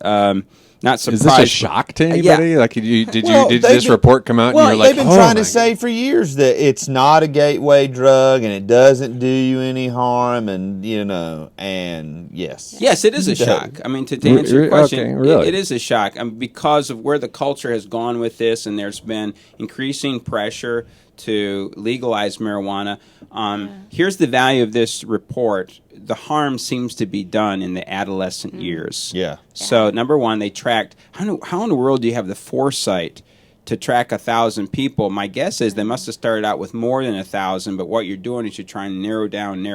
not surprised. Is this a shock to anybody? Like, did this report come out? Well, and you're like, they've been trying to say for years that it's not a gateway drug and it doesn't do you any harm, and yes, it is a shock. I mean, to answer your question, okay, really? it is a shock because of where the culture has gone with this, and there's been increasing pressure to legalize marijuana. Here's the value of this report. The harm seems to be done in the adolescent years. Yeah. So, number one, they tracked, how in the world do you have the foresight to track 1,000 people? My guess is they must have started out with more than 1,000, but what you're doing is you're trying to narrow down,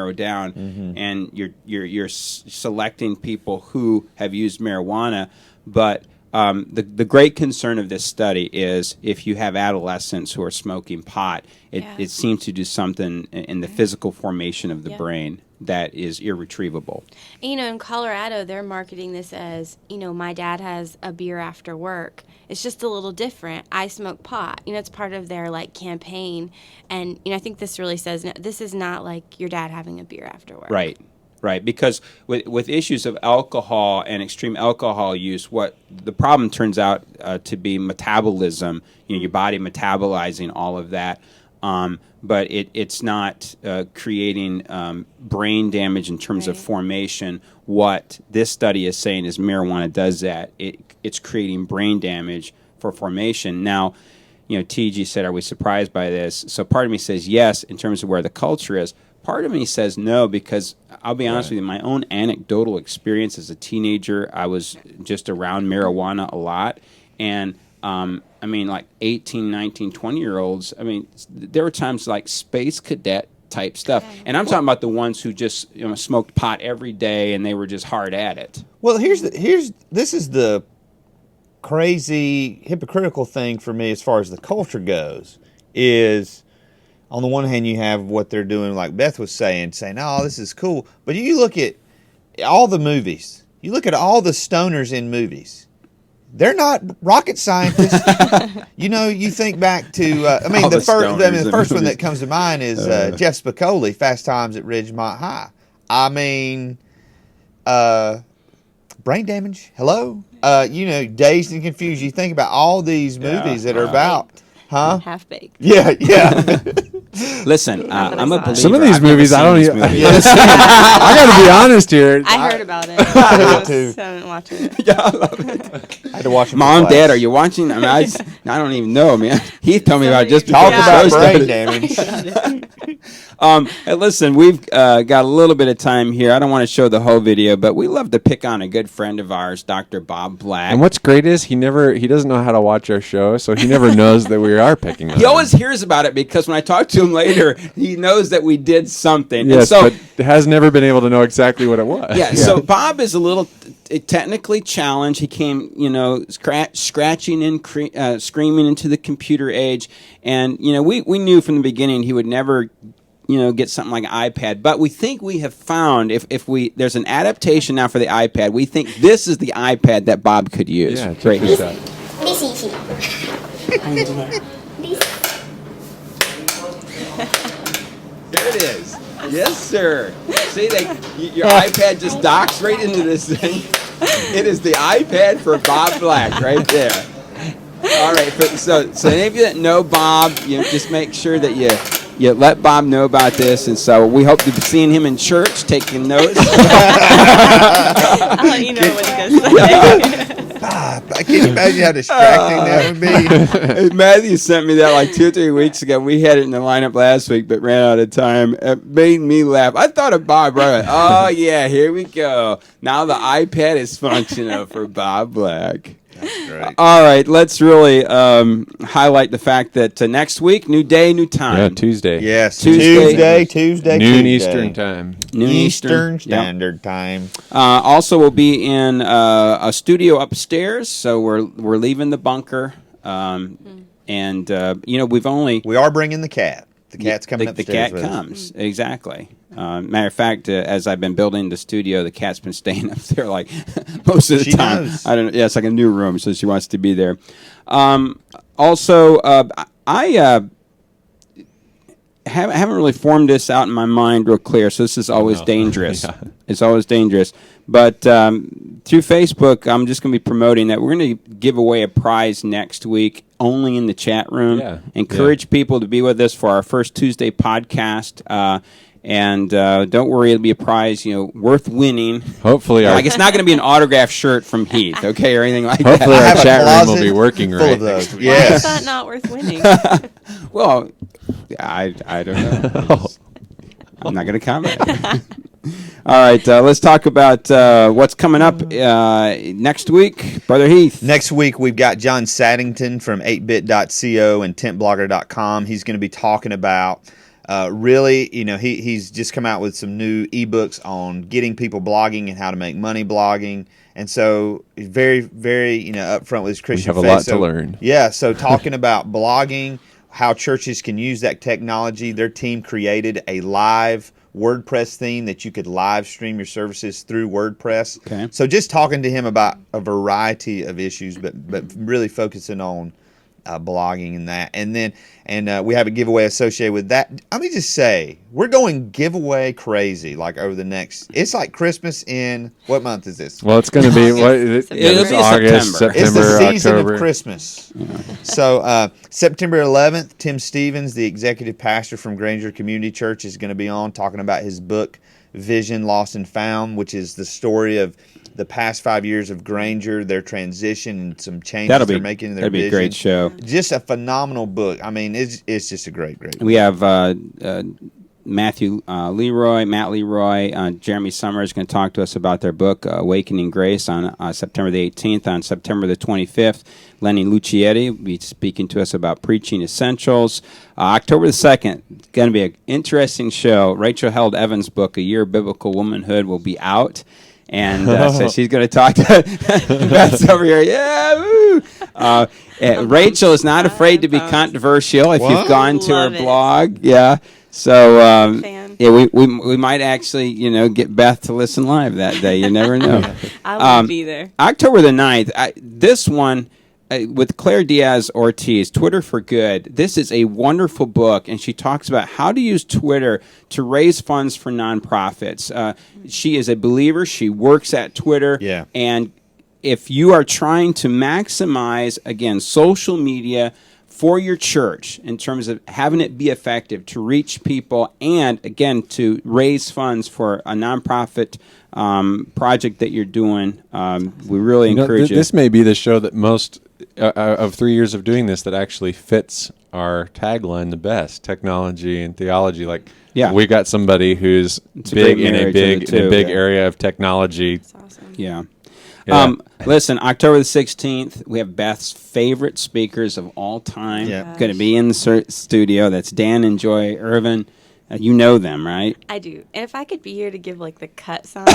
and you're selecting people who have used marijuana. But the great concern of this study is if you have adolescents who are smoking pot, it seems to do something in the physical formation of the brain that is irretrievable. And, in Colorado, they're marketing this as, my dad has a beer after work. It's just a little different. I smoke pot. It's part of their, campaign. And, I think this really says, no, this is not like your dad having a beer after work. Right, because with issues of alcohol and extreme alcohol use, what the problem turns out to be metabolism, your body metabolizing all of that, but it's not creating brain damage in terms of formation. What this study is saying is marijuana does that. It's creating brain damage for formation. Now, TG said, are we surprised by this? So part of me says yes in terms of where the culture is. Part of me says no, because I'll be honest with you, my own anecdotal experience as a teenager, I was just around marijuana a lot. And, 18, 19, 20-year-olds, there were times like space cadet type stuff. And I'm talking about the ones who just smoked pot every day and they were just hard at it. Well, this is the crazy, hypocritical thing for me as far as the culture goes, is on the one hand, you have what they're doing, like Beth was saying, oh, this is cool. But you look at all the movies. You look at all the stoners in movies. They're not rocket scientists. You think back to, the first one that comes to mind is Jeff Spicoli, Fast Times at Ridgemont High. Brain damage, hello? Dazed and Confused. You think about all these movies that are about... Huh? Half-baked. Yeah. Listen, I'm a believer. Some of these movies, I don't even... I got to be honest here. I heard about it. I haven't watched it. Yeah, I love it. I had to watch it. Mom, Dad, are you watching? I don't even know, man. He told me about it just talk about brain damage. Hey, listen, we've got a little bit of time here. I don't want to show the whole video, but we love to pick on a good friend of ours, Dr. Bob Black. And what's great is he doesn't know how to watch our show, so he never knows that we are picking on him. He always hears about it because when I talk to him later, he knows that we did something. Yes, but has never been able to know exactly what it was. Yeah, so Bob is a little technically challenged. He came, scratching and screaming into the computer age. And, we knew from the beginning he would never get something like an iPad. But we think we have found, there's an adaptation now for the iPad, we think this is the iPad that Bob could use. Yeah, check this out. There it is. Yes, sir. See, your iPad just docks right into this thing. It is the iPad for Bob Black right there. All right, so any of you that know Bob, just make sure that you let Bob know about this, and so we hope to be seeing him in church taking notes. I'll let you know when he goes. Bob, I can't imagine how distracting that would be. Matthew sent me that like 2 or 3 weeks ago. We had it in the lineup last week, but ran out of time. It made me laugh. I thought of Bob, right? Oh, yeah, here we go. Now the iPad is functional for Bob Black. That's great. All right, let's really highlight the fact that next week, new day, new time. Yeah, Tuesday. Yes, Tuesday. Noon Eastern time. Noon Eastern Standard Time. Also, we'll be in a studio upstairs, so we're leaving the bunker. And we are bringing the cat. The cat's coming upstairs. The cat with comes, exactly. Matter of fact, as I've been building the studio, the cat's been staying up there like most of the time. Knows. I don't know. Yeah, it's like a new room, so she wants to be there. Also, I haven't really formed this out in my mind real clear, so this is always dangerous. Yeah. It's always dangerous. But through Facebook, I'm just going to be promoting that we're going to give away a prize next week, only in the chat room. Yeah. Encourage people to be with us for our first Tuesday podcast. And don't worry, it'll be a prize, worth winning. Hopefully, like it's not going to be an autographed shirt from Heath, okay, or anything like hopefully that. Hopefully, our chat room will be working full right. Of those. Yes. Why is that not worth winning? Well, I don't know. I'm not going to comment. All right, let's talk about what's coming up next week, Brother Heath. Next week, we've got John Saddington from 8bit.co and tentblogger.com. He's going to be talking about really, he's just come out with some new ebooks on getting people blogging and how to make money blogging. And so he's very, very, upfront with his Christian faith. We have a lot to learn. Yeah, so talking about blogging, how churches can use that technology. Their team created a live WordPress theme that you could live stream your services through WordPress. Okay. So just talking to him about a variety of issues, but really focusing on blogging and that. And then we have a giveaway associated with that. Let me just say, we're going giveaway crazy like over the next, it's like Christmas in, what month is this? Well, it's going to be, it's August, September, it's the season October. of Christmas. Yeah. So September 11th, Tim Stevens, the executive pastor from Granger Community Church, is going to be on talking about his book, Vision, Lost and Found, which is the story of the past 5 years of Granger, their transition, and some changes they're making in their vision. That'd be a great show. Just a phenomenal book. I mean, it's just a great. We have Matt Leroy, Jeremy Summers is going to talk to us about their book, Awakening Grace, on September the 18th. On September the 25th, Lenny Lucietti will be speaking to us about preaching essentials. October the 2nd, going to be an interesting show. Rachel Held Evans' book, A Year of Biblical Womanhood, will be out. And so she's going to talk to Beth's over here. Yeah, woo! Rachel is not afraid to be controversial. If you've gone to her blog, yeah. So we might actually get Beth to listen live that day. You never know. I will be there. October the 9th. This one. With Claire Diaz-Ortiz, Twitter for Good. This is a wonderful book, and she talks about how to use Twitter to raise funds for nonprofits. She is a believer. She works at Twitter. Yeah. And if you are trying to maximize, again, social media for your church in terms of having it be effective to reach people and, again, to raise funds for a nonprofit project that you're doing, we really encourage you. This may be the show that most of 3 years of doing this that actually fits our tagline the best: technology and theology. Like, we got somebody who's big in a big area of technology. That's awesome. Yeah. Listen, October the 16th, we have Beth's favorite speakers of all time going to be in the studio. That's Dan and Joy Irvin. You know them, right? I do. And if I could be here to give the cut sound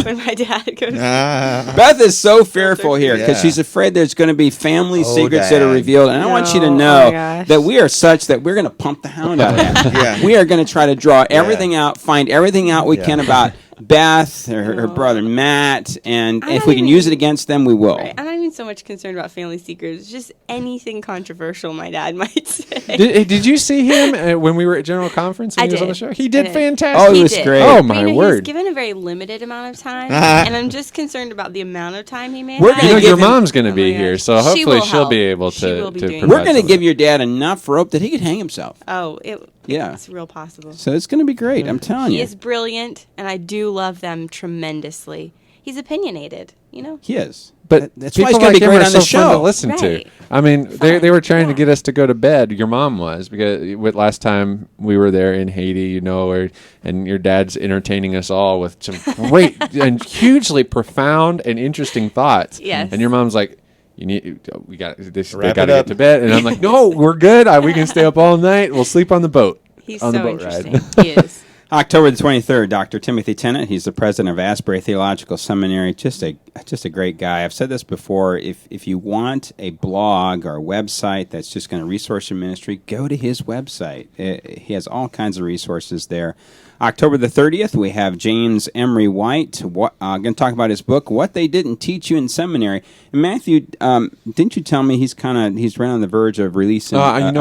when my dad goes. Beth is so fearful here because she's afraid there's going to be family secrets that are revealed. And I want you to know that we are such that we're going to pump the hound out of that. We are going to try to draw everything out, find everything out we can about Beth, her brother Matt, and if we can use it against them, we will. Right. I'm not even so much concerned about family secrets, just anything controversial my dad might say. Did you see him when we were at General Conference when he was on the show? He did fantastic. Oh, he was great. Oh, my word. He's given a very limited amount of time, and I'm just concerned about the amount of time he may have. Your mom's going to be here, so hopefully she'll be able to. We're going to give your dad enough rope that he could hang himself. Oh, it's real possible. So it's going to be great. I'm telling you. He is brilliant, and I do love them tremendously. He's opinion-ated, He is. But that's why he's going to be great on the show. To listen to. I mean, they were trying to get us to go to bed. Your mom was, because last time we were there in Haiti, and your dad's entertaining us all with some great and hugely profound and interesting thoughts. Yes. And your mom's like, they got to get to bed, and I'm like, no, we're good. We can stay up all night. We'll sleep on the boat. He's on so the boat interesting. Ride. He is. October the 23rd, Dr. Timothy Tennant. He's the president of Asbury Theological Seminary. Just a great guy. I've said this before. If you want a blog or a website that's just going to resource your ministry, go to his website. He has all kinds of resources there. October the 30th, we have James Emery White. Going to talk about his book, What They Didn't Teach You in Seminary. And Matthew, didn't you tell me he's right on the verge of releasing? I'm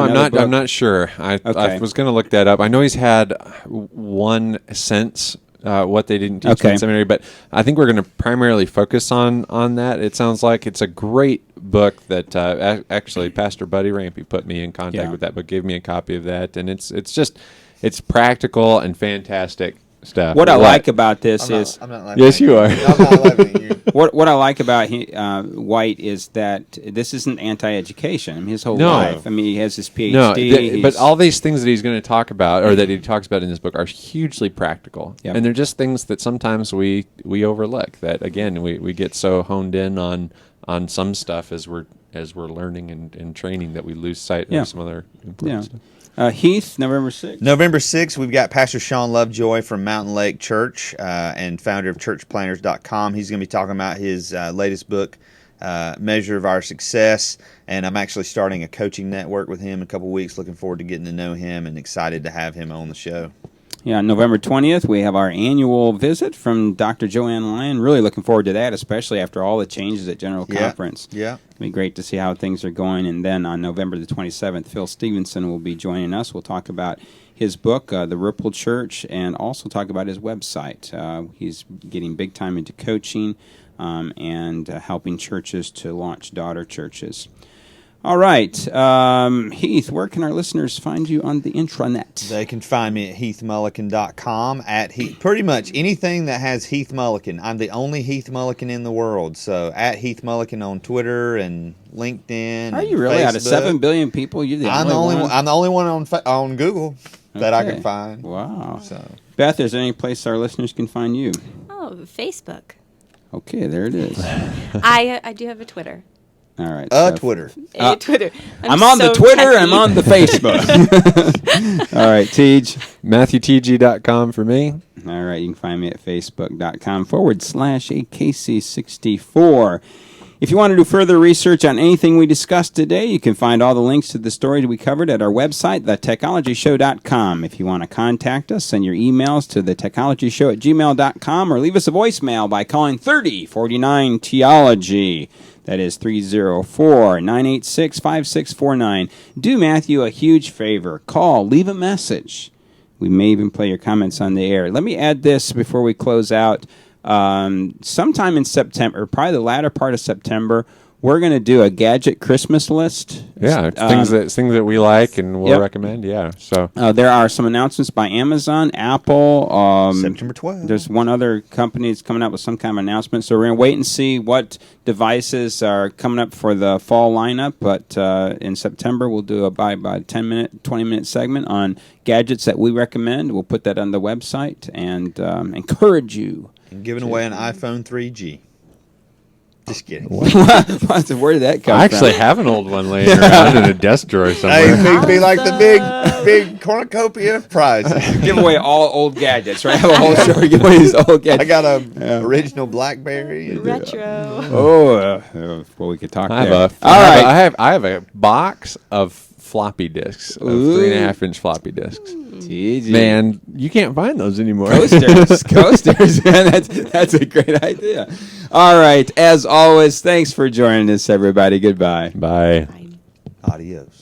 not sure. I was going to look that up. I know he's had one since what they didn't teach in seminary, but I think we're going to primarily focus on that. It sounds like it's a great book that actually Pastor Buddy Rampy put me in contact with that book, gave me a copy of that, and it's practical and fantastic stuff. What I like about this is... I'm not laughing. Yes, you are. I'm not laughing at you. What I like about White is that this isn't anti-education. I mean, his whole life. I mean, he has his PhD. No, but all these things that he's going to talk about, or that he talks about in this book, are hugely practical. Yep. And they're just things that sometimes we overlook. That, again, we get so honed in on some stuff as we're learning and training that we lose sight of some other important stuff. Heath, November 6th. November 6th, we've got Pastor Sean Lovejoy from Mountain Lake Church and founder of churchplanners.com. He's going to be talking about his latest book, Measure of Our Success. And I'm actually starting a coaching network with him in a couple weeks. Looking forward to getting to know him and excited to have him on the show. Yeah, November 20th, we have our annual visit from Dr. Joanne Lyon. Really looking forward to that, especially after all the changes at General Conference. Yeah. It'll be great to see how things are going. And then on November the 27th, Phil Stevenson will be joining us. We'll talk about his book, The Ripple Church, and also talk about his website. He's getting big time into coaching and helping churches to launch daughter churches. All right. Heath, where can our listeners find you on the intranet? They can find me at heathmullican.com. Pretty much anything that has Heath Mullican. I'm the only Heath Mullican in the world. So at Heath Mullican on Twitter and LinkedIn. Are you really? Facebook. Out of 7 billion people, you're the only one? I'm the only one on Google that I can find. Wow. So. Beth, is there any place our listeners can find you? Oh, Facebook. Okay, there it is. I do have a Twitter. All right. Twitter. Twitter. I'm on the Twitter and I'm on the Facebook. All right, Tej. MatthewTG.com for me. All right, you can find me at facebook.com/AKC64. If you want to do further research on anything we discussed today, you can find all the links to the stories we covered at our website, thetechnologyshow.com. If you want to contact us, send your emails to thetechnologyshow@gmail.com or leave us a voicemail by calling 3049-TEOLOGY. That is 304-986-5649. Do Matthew a huge favor. Call, leave a message. We may even play your comments on the air. Let me add this before we close out. Sometime in September, probably the latter part of September, we're going to do a gadget Christmas list. Yeah, things that we like and we'll recommend. Yeah, so there are some announcements by Amazon, Apple. September 12th. There's one other company that's coming out with some kind of announcement. So we're going to wait and see what devices are coming up for the fall lineup. But in September, we'll do about a 10-minute, 20-minute segment on gadgets that we recommend. We'll put that on the website and encourage you. And giving away an iPhone 3G. Just kidding. Where did that come from? I actually have an old one laying around in a desk drawer somewhere. Hey, be like the big cornucopia of prizes. Give away all old gadgets, right? Have a whole show give away these old gadgets. I got a original BlackBerry. Retro. Well, we could talk there. I have a box of floppy disks, of 3.5-inch floppy disks. Man, you can't find those anymore. Coasters, man. That's a great idea. All right. As always, thanks for joining us, everybody. Goodbye. Bye. Adios.